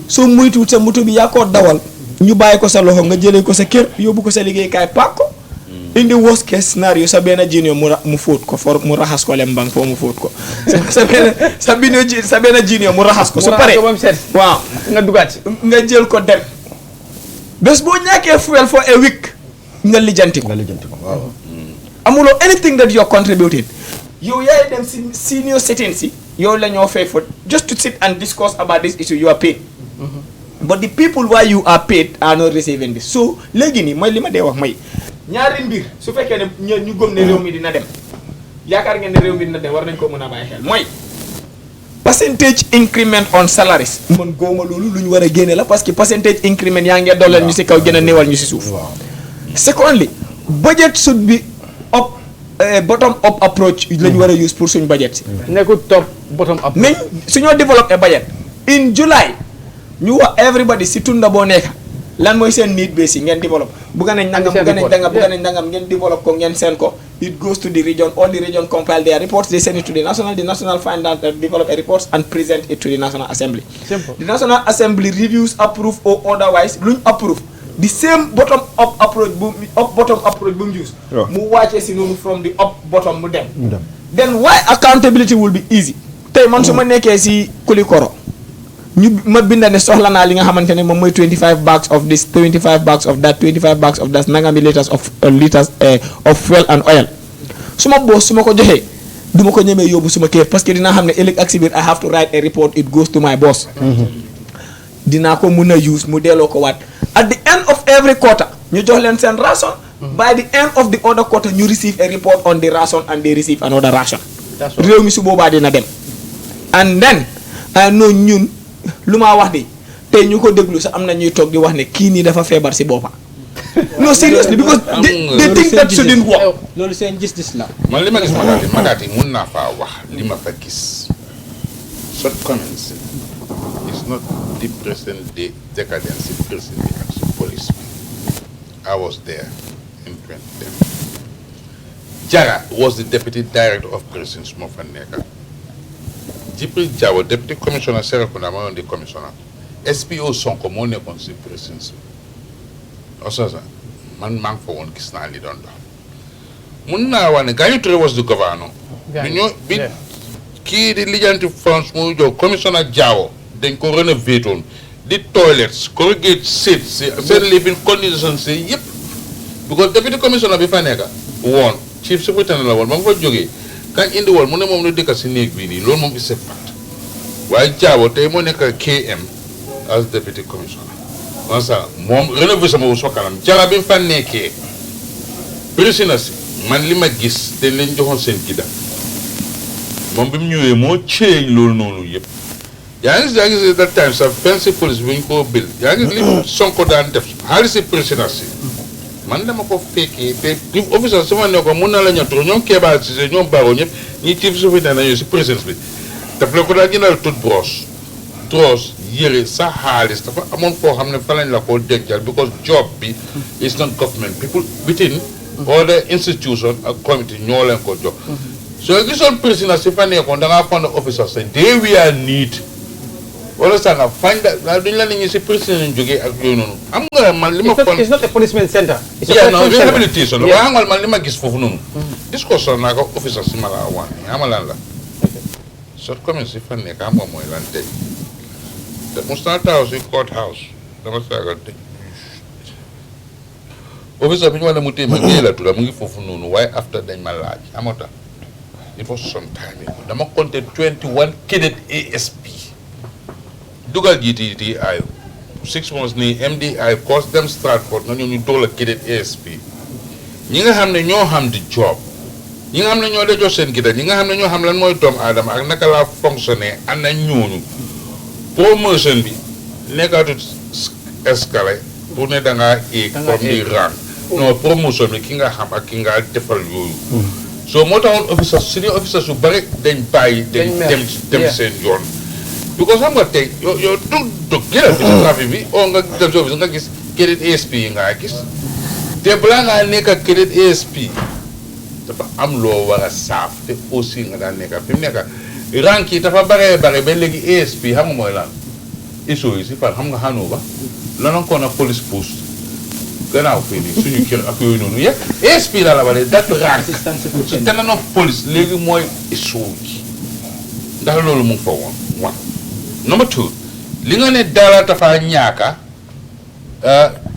soo muytuwut sa moto bi yaa koo dawal ñu bàyyi ko sa loxo nga jëlee ko sa kër yóbbu ko sa liggéeykaay paak ko in the worst case scenario sa benn junior mu fóot ko for mu raxas ko lem bang foo mu fóot ko sa benn junior mu raxas ko su pare waaw nga dugaat nga jël ko dem bés boo ñàkkee fuel for a week nga lijjanti ko waaw amuloo anything that you're contributing yow yaay dem si senior citizens si yow la ñoo fay for just to sit and discuss about this issue you are paid but the people why you are paid are not receiving this. So léegi nii mooy li ma dee wax mooy ñaari mbir su fekkee ne ñu gëm ne réew mi dina dem yaakaar ngeen ne réew mi dina dem war nañ ko mën a bàyyi xel mooy percentage increment on salaries. man góoma loolu lu ñu war a génne la parce que percentage increment yaa ngi dooleel ñu si kaw gën a néewal ñu si suuf. secondly budget should be up bottom up approach la ñu war a use pour suñu budget si. nekkul top bottom up. nañ suñoo développé budget in July ñu wax everybody si tunda boo nekk lan mooy seen need base yi ngeen développe bugga nañ nangam bugga nañ nangam ngeen développe ko ngeen seen ko it goes to the region, all the region compile their reports, they send it to the national find out develop a reports and present it to the National Assembly. Simple. The National Assembly reviews, approve or otherwise approve the same bottom up approach boom use mu watch from the up bottom mu dem. Then why accountability will be easy. Tey man su ma nekkee si Kulikoro ñu ma binda ne soxla naa li nga xamante ne moom mooy 25 bags of this 25 bags of that 25 bags of that nangami liters of fuel and oil suma boss su ma ko joxee du ma ko ñemee yóbbu suma kër parce que dinaa xam ne ëllëg ak si biir I have to write a report it goes to my boss. dinaa ko mun a use mu delloo ko waat at the end of every quarter ñu jox leen seen ration. by the end of the other quarter ñu receive a report on the ration and they receive another ration. réew mi su boobaa dina dem. and then no ñun lu maa wax de tey ñu ko déglu sax am na ñuy toog di wax ne kii nii dafa feebar si boppa no seriously because they think that shouldn't work. loolu seen gis-gis la. man li ma gis Makati mun naa faa wax li ma fa gis shortcomings is not the present day decadence present day ak su police bi I was there in 2010. Jara was the deputy director of prisons moo fa nekk. Jibril Jawo deputy commissioner Serekunda moo di commissioner. SPO Sonko moo nekkoon si prisons bi. man maa ngi fa woon gis naa li doon dox. mun naa wax ne Gagny Touré was the governor. bi kii di lijjanti France mu jox commissioner Jawo dañ ko rénové toon di toilets corrugate seats seen living conditions yi yëpp. because deputy commissioner bi fa nekk woon chief superintendent la woon ba mu fa jógee kañ indi woon mu ne moom lu dëkk si néeg bii nii loolu moom is a fact waaye Jawo tey moo nekk KM as deputy commissioner. ça moom rénové sama wu soo kanam Jara bi mu fa nekkee président si man li ma gis dañ leen joxoon seen gida moom bi mu ñëwee moo change loolu noonu yëpp yaa ngi gis that time sa fancy police bi ñu ko bil yaa ngi li Sonko daan def xaalis si président si man dama ko fekkee te officier su ma ne ko mun na la ñottu ñoom Kéba Cissé ñoom Baro ñëpp ñi ci suufi ne nañu si président bi daf la ko daal jëndal toute brosse troos yëre sa xaalis dafa amoon foo xam ne fa lañ la ko dencal because job bi is not government people within all the institution ak committee ñoo leen ko jox soo gisoon président si fa nekkoon da ngaa fond officer sa they were need wala sax nga fañ da duñ la nit ñi si président lañ jógee ak yooyu noonu am nga man li ma fon it's not a punishment center non rehabilitation waaye xam nga man li ma gis foofu noonu discussion naa ko officer si ma laa wax ni xam nga lan la sot commune si fa nekk xam nga mooy lan tey te mos naa taxaw si court house dama saaga tëj officer bi ñu wax ne mu téye ma géey la tura mu ngi foofu noonu waaye after dañ ma laaj amata it was some time ago dama compté 21 cadet ASP dugal GTT ayo 6 months ni MDI cost them Stratford nga ñëw ñu dool a cadet ASP ñi nga xam ne ñoo xam di job ñi nga xam ne ñoo de jox seen cadet ñi nga xam ne ñoo xam lan mooy doomu aadama ak naka laa fonctionner am na ñooñu promotion bi nekkaatut escalier pour ne da ngaa éeg comme di rang non promotion bi ki nga xam ak ki nga defal yooyu so moo taxoon officer senior officer su bari dañ bàyyi dem seen yoon because xam nga tey yow du gënal bi si trafic bi o nga dem si nga gis cadet ASP yi ngaa gis te balaa ngaa nekk ak cadet ASP dafa am loo war a saaf te aussi nga daan nekk fi mu nekk rank yi dafa bare ba léegi ASP xam nga mooy lan iso yi si fan xam nga xanu ba lanoon ko na police post gannaaw fii nii suñu kër ak yooyu noonu yëpp ASP la ba de dat rank su te nanoon police léegi mooy iso yi ndax loolu mu ngi fa woon waaw number 2 li nga ne daala dafa ñaaka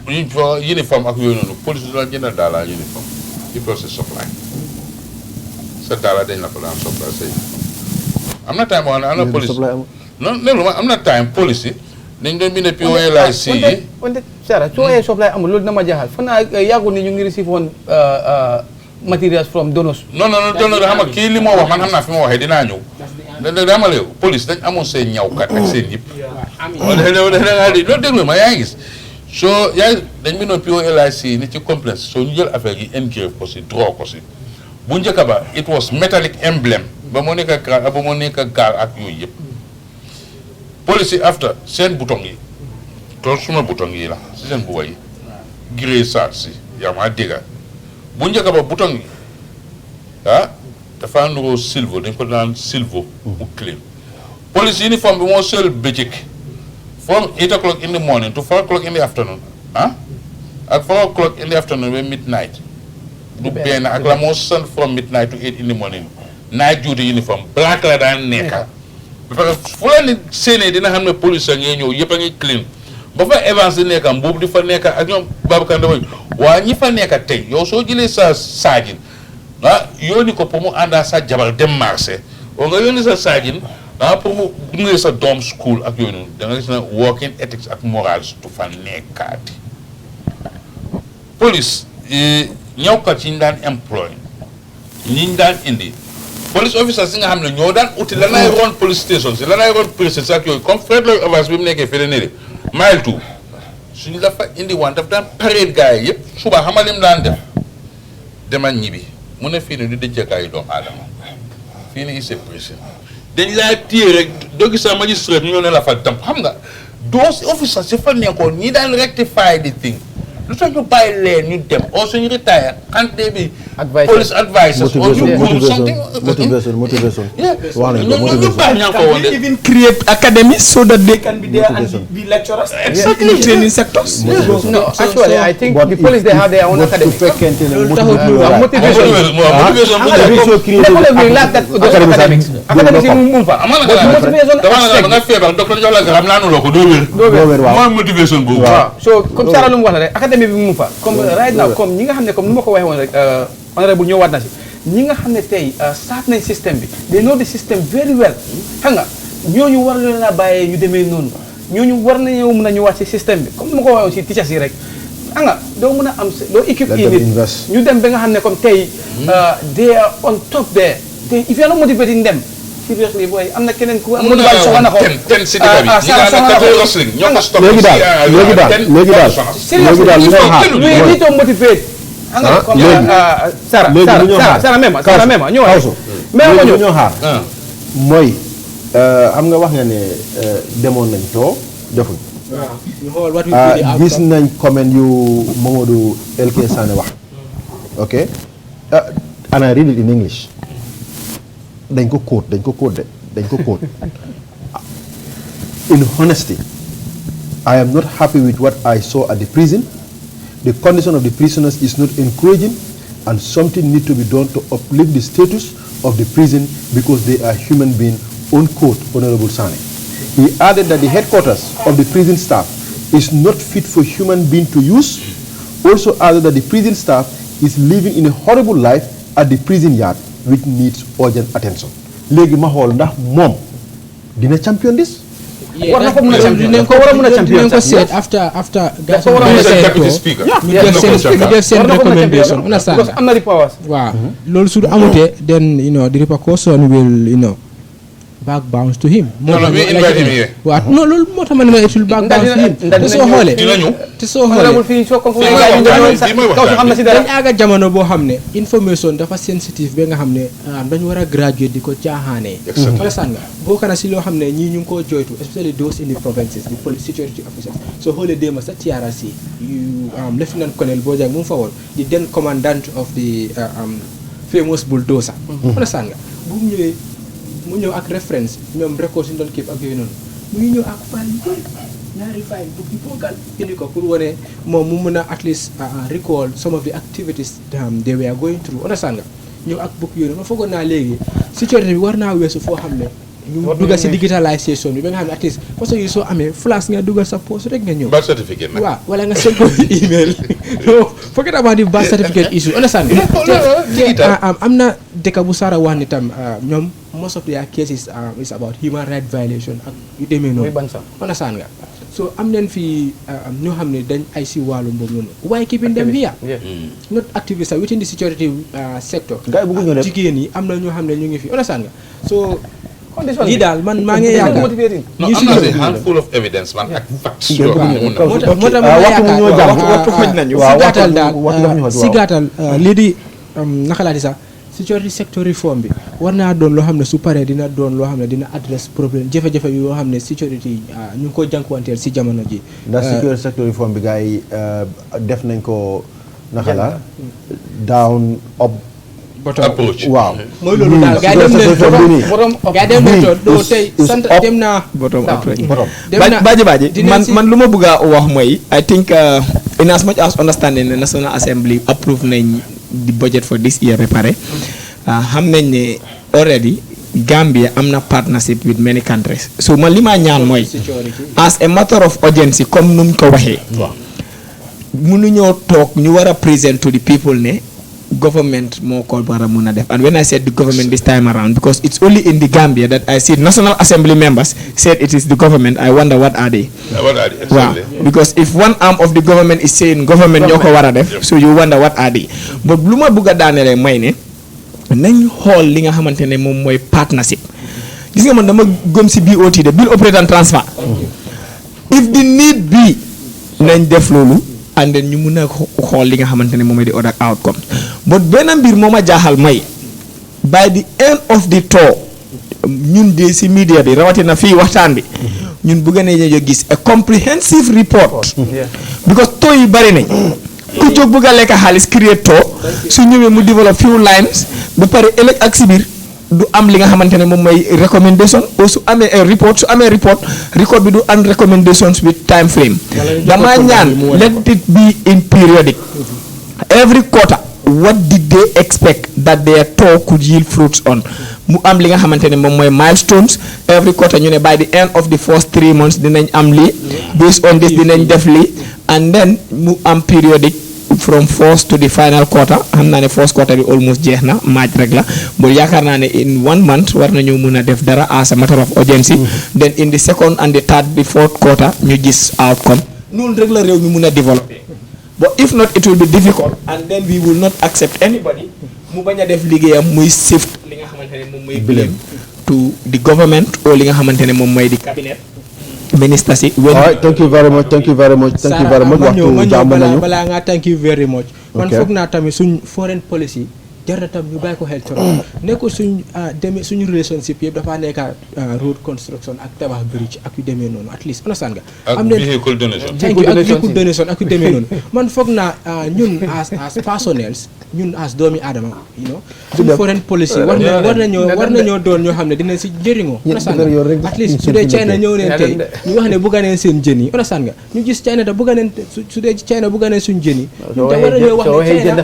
uniforme ak yooyu noonu police du la jëndal daala uniforme il faut se supply sa daala dañ la ko daan supply say am na time boo xam ne am na police non am na time police yi nañ doon bind POLIC wante Sarah soo waxee supply amul loolu dina ma jaaxal fan naa yàggul ni ñu ngi receive woon materials from donors. non xam nga kii li moo wax man xam naa fi ma waxee dinaa ñëw dama la police dañ amoon seen ñawkat ak seen yëpp loolu déglu ma yaa ngi gis soo dañ bindoon POLIC ni ci complexe soo ñu jël affaire yi engrave ko si draw ko si bu njëkk ba it was metallic emblem ba moo nekk gaal ak yooyu yëpp police yi after seen bouton yi tool suma bouton yi la si seen buba yi gré saat si yaa maa dégga bu njëkk ba bouton yi dafa nuroo silver dañ ko daan silver mu clean police uniform bi moo sol bëccëg from 8 o'clock in the morning to 4 o'clock in the afternoon ak 4 o'clock in the afternoon ba midnight du benn ak la moo sant from midnight to 8 in the morning night duty uniform black la daan nekka parce que fu la ni séenee dina xam ne police a ngay ñëw yëpp a ngi clean ba fa Evans di nekka mbuub di fa nekka ak ñoom Babacar Ndaw waa ñi fa nekka tey yow soo jëlee sa saajin yónni ko pour mu àndaa sa jabar dem marché oo nga yónni sa saajin pour mu gunge sa doom school ak yooyu noonu da nga gis ne working ethics ak morals du fa nekkaati police ñawkat yi ñu daan employ ñi ñu daan indi police officers si nga xam ne ñoo daan uti lanay ron police station si lanay ron précis ak yooyu comme Fred Lloyd Evans bi mu nekkee fii ne mile 2 suñu la fa indi waan daf daan parade gars yi yëpp suba xamal lim daan def demal ñibbi mu ne fii ne du dëjëkaayu doomu aadama fii ne c'est précis dañ laa téye rek doo gis sa magistrat ñu ñëw ne la fa damp xam nga those officers si fa nekkoon ñi daan rectify the thing lu tax ñu bàyyi leen ñu dem oo suñu retire ante bi police advisors or ñu group something motivation wax nañ ko ñu bàyyi ñaa ko woon de even create academies so that they can be there and be lecturers exactly in training sectors. No, actually I think the police they have their own academy. fekkente ne nga feebar docteur jox la garab naanuloo ko doo wér mooy motivation boobu. So comme Sarah lu mu wax la rek académie bi mu fa comme right now comme ñi nga xam ne comme nu ma ko waxee woon rek honorable ñëwaat na si ñi nga xam ne tey start nañ système bi they know the system very well xam nga ñooñu war leen a bàyyee ñu demee noonu ñooñu war nañoo mën a ñëwaat si système bi comme nu ma ko waxee woon si teachers yi rek xam nga doo mën a am doo équipe yi nit ñu dem ba nga xam ne comme tey they are on top there te if you are not motivated dem seriously boy am na keneen ku am motivation na ko ten si dëkk bi ñi nga xam ne kat wrestling ñoo ko stop léegi daal we need to motivate Sara même ñëw ñoo xaar mooy xam nga wax nga ne demoon nañ too defuñ gis nañ comment yu Mamadou LK Sané wax ok and I read it in English dañ ko quote in honesty I am not happy with what I saw at the prison. The condition of the prisoners is not encouraging and something needs to be done to uplift the status of the prison because they are human beings, unquote, Honorable Sane. He added that the headquarters of the prison staff is not fit for human beings to use. Also added that the prison staff is living in a horrible life at the prison yard which needs urgent attention. Léegi ma xool ndax moom dina champion this? war na ko mën a champion dinañ ko war a mën a champion ko seet after gas ñu def seen recommendation because am na the powers waaw loolu su amutee then the repercussion will back bounce to him waaw non loolu moo tax ma ne ma it will back bounce to him te soo xoolee dañ aaga jamono boo xam ne information dafa sensitive ba nga xam ne dañu war a graduate di ko caaxaanee understand nga boo kana si loo xam ne ñii ñu ngi koo joytu especially those in the provinces the police security officers soo xoolee déema sa TRRC lieutenant colonel Bojang mu fa woon the then commandant of the famous bulldozer understand nga bu mu ñëwee mu ñëw ak référence ñoom records yi doon képp ak yooyu noonu mu ngi ñëw ak file yu bëri ñaari file bu di pogal indi ko pour wane moom mu mën a at least recall some of the activities they were going through understand nga ñëw ak book yooyu ma foogoon naa léegi sécurité bi war naa weesu foo xam ne ñu dugal si digitalisation bi ba nga xam ne at least parce que yu soo amee flash nga dugal sa poste rek nga ñëw birth certificate nag waaw wala nga send ko email forget about the birth certificate issue understand am na dëkk bu Sara wax ni tam ñoom most of their cases is about human right violation ak yu demee noonu understand nga so am nañ fi ñoo xam ne dañ ay si wàllu boobu noonu waaye keeping them here not activists within the security sector jigéen yi am na ñoo xam ne ñu ngi fi understand nga so lii daal man maa ngi yaakaar no am na a handful of evidence man ak facts moo tax ma yaakaar waxtu xoj nañu si gàttal lii di naxalaati sax security sector reform bi war naa doon loo xam ne su paree dina doon loo xam ne dina address problème jafe-jafe yoo xam ne security ñu ngi ko jànkuwanteel si jamono ji ndax security sector reform bi gars yi def nañ ko naxala down up approach waaw mooy loolu daal gars yi dem nañ toog doo tey sant dem naa bottom approach dem naa baaji man lu ma bëgg a wax mooy I think in as much as understanding the National Assembly approve nañ the budget for this year ba pare xam nañ ne already Gambia am na partnership with many countries so man li ma ñaan mooy as a matter of urgency comme nu mu ko waxee mënuñoo toog ñu war a present to the people ne government moo ko war a mun a def and when I said the government this time around because it's only in the Gambia that I see National Assembly members said it is the government I wonder what are they waaw because if one arm of the government is saying government ñoo ko war a def so you wonder what are they but lu ma bëgg a daanelee may ne nañ xool li nga xamante ne moom mooy partnership gis nga man dama gëm si BOT de bill operator and transfer if the need be nañ def loolu and then ñu mun a xool li nga xamante ne moom mooy di other outcome but benn mbir moo ma jaaxal may by the end of the tour ñun de si media bi rawatina fii waxtaan bi ñun bëgg nañu gis a comprehensive report because tour yi bari nañ ku jóg bëgg a lekk xaalis create tour su ñëwee mu develop few lines ba pare ëllëg ak si biir du am li nga xamante ne moom mooy recommendation ou su amee report su amee report record bi du am recommendations with time frame dama ñaan let it be in periodic every quarter what did they expect that their tour could yield fruits on mu am li nga xamante ne moom mooy milestones every quarter ñu ne by the end of the first 3 months dinañ am lii based on this dinañ def lii and then mu am periodic from first to the final quarter xam naa ne first quarter bi almost jeex na March rek la but yaakaar naa ne in 1 month war nañu mën a def dara as a matter of urgency then in the second and the third the fourth quarter ñu gis outcome noonu rek la réew mi mën a développer but if not it will be difficult and then we will not accept anybody mu bañ a def liggéeyam muy shift li nga xamante ne moom mooy blame to the government ou li nga xamante ne moom mooy di cabinet minister si thank you very much waxtu jàmm nañu balaa nga thank you very much man foog naa tamit suñ foreign policy jar na tam ñu bàyyi ko xel trop nekkul suñ demee suñu relationship yëpp dafa nekk road construction ak tabax bridge ak yu demee noonu at least understand nga am na vehicle donation ak yu demee noonu man foog naa ñun as personnels ñun as doomi aadama suñu foreign policy war nañoo doon ñoo xam ne dinañ si njëriñoo understand nga at least su dee China ñëw neen tey ñu wax ne bugga neen seen jën yi understand nga ñu gis China da bugga neen su dee China bugga neen suñ jën yi ñu war nañoo wax ne China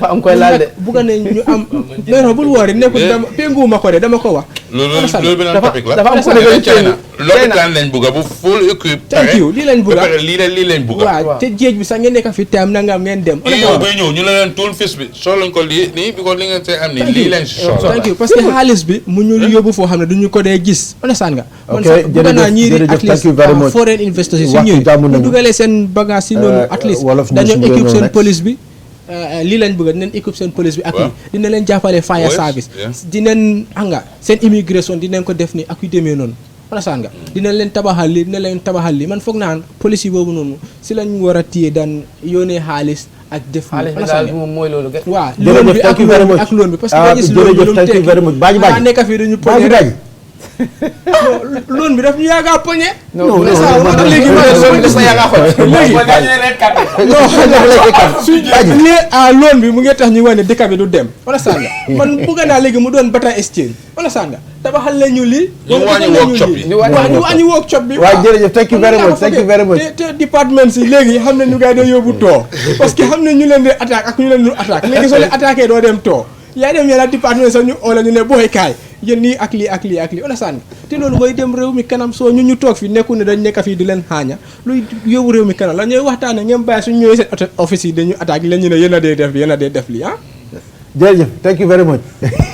bugga neen ñu am non bul woori nekkul dama pénguwuma ko de dama ko wax. loolu beneen topic la dafa am China lopitaan lañ bugga bu full equip thank you lii lañ bugga lii lañ bugga waaw te géej bi sax ngeen nekk fi tam nangam ngeen dem bay ñëw ñu la leen tuul fis bi soo lañ ko lii nii bi ko li ngeen see am ni lii lañ si soxla thank you parce que xaalis bi mu ñu yóbbu foo xam ne duñu ko dee gis understand nga man sax bëgg naa ñii di at least foreign investors yi su ñëwee ñu dugalee seen bagage si noonu at least dañoo équipe seen police bi lii lañ bëgg dinañ équipe seen police bi ak yi dina leen jàppale fire service dinañ nga seen immigration dinañ ko def ni ak yu demee noonu understand nga dina leen tabaxal li man foog naan police yi boobu noonu si lañ war a téye daan yónnee xaalis ak def xaalis moom mooy loolu waaw loon bi ak loon bi parce que nga gis loon bi lu mu tekki nekk fii dañu poñe loon bi daf ñu yaaga poñe léegi loon bi mu ngi tax ñu wane dëkk bi du dem understand nga man bëgg naa léegi mu doon bata exchange understand nga tabaxal la ñu lii ñu wàññi workshop bi waaw jërëjëf thank you very much te département si léegi xam ne ñu gars yi doo yóbbu too parce que xam ne ñu leen di attaque ak ñu leen du attaque léegi soo leen attaqué doo dem too yaa dem yenn département sax ñu oola ñu ne booy kaay yéen nii ak lii understand nga te loolu mooy dem réew mi kanam soo ñu toog fi nekku ne dañ nekk fii di leen xaaña luy yóbbu réew mi kanam la ñooy waxtaane ngeen bàyyi suñu ñëwee seen office yi dañu attaque leen ñu ne yéen a dee def lii jërëjëf thank you very much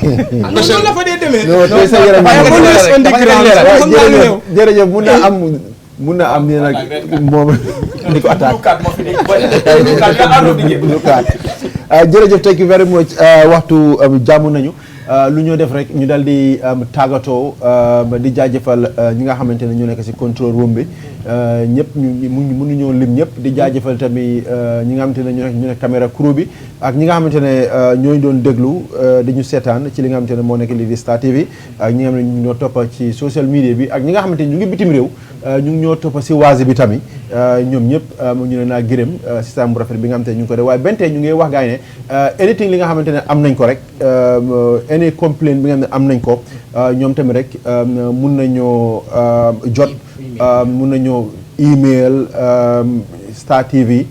noonu la fa dee demee non tey sa yaram jërëjëf mun na am mun na am ni nag moom di ko attaque jërëjëf thank you very much waxtu jàmm nañu lu ñoo def rek ñu dal di tàggatoo di jaajëfal ñi nga xamante ne ñu nekk si control room bi ñëpp mënuñoo lim ñëpp di jaajëfal tamit ñi nga xamante ne ñu nekk caméra crew bi ak ñi nga xamante ne ñooñu doon déglu di ñu seetaan ci li nga xamante ne moo nekk lii di Star TV ak ñi nga xam ne ñu ñoo toppa ci social media bi ak ñi nga xamante ne ñu ngi bitim réew ñu ngi ñoo toppa si waasi bi tamit ñoom ñëpp ñu ne naa gërëm si saa bu rafet bi nga xamante ne ñu ngi ko def waaye bentee ñu ngi wax gaay ne anything li nga xamante ne am nañ ko rek any complaint bi nga xam ne am nañ ko ñoom tamit rek mun nañoo jot mun nañoo email Star TV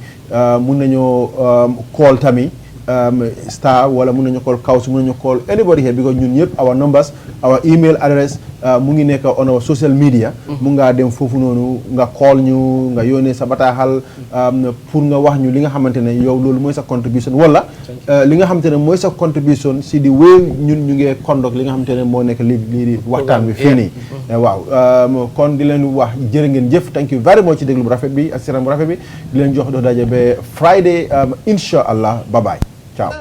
mun nañoo call tamit Star wala mun nañu call Kaws mun nañu call anybody here because ñun ñëpp our numbers our email address mu ngi nekk on our social media mu ngaa dem foofu noonu nga call ñu nga yónnee sa bataaxal pour nga wax ñu li nga xamante ne yow loolu mooy sa contribution wala li nga xamante ne mooy sa contribution si di wéy ñun ñu ngee conduct li nga xamante ne moo nekk lii di waxtaan bi fii nii waaw kon di leen wax jërë ngeen jëf thank you very much ci déglu bu rafet bi ak seetaan bu rafet bi di leen jox dox daje ba Friday insha allah bye bye ciao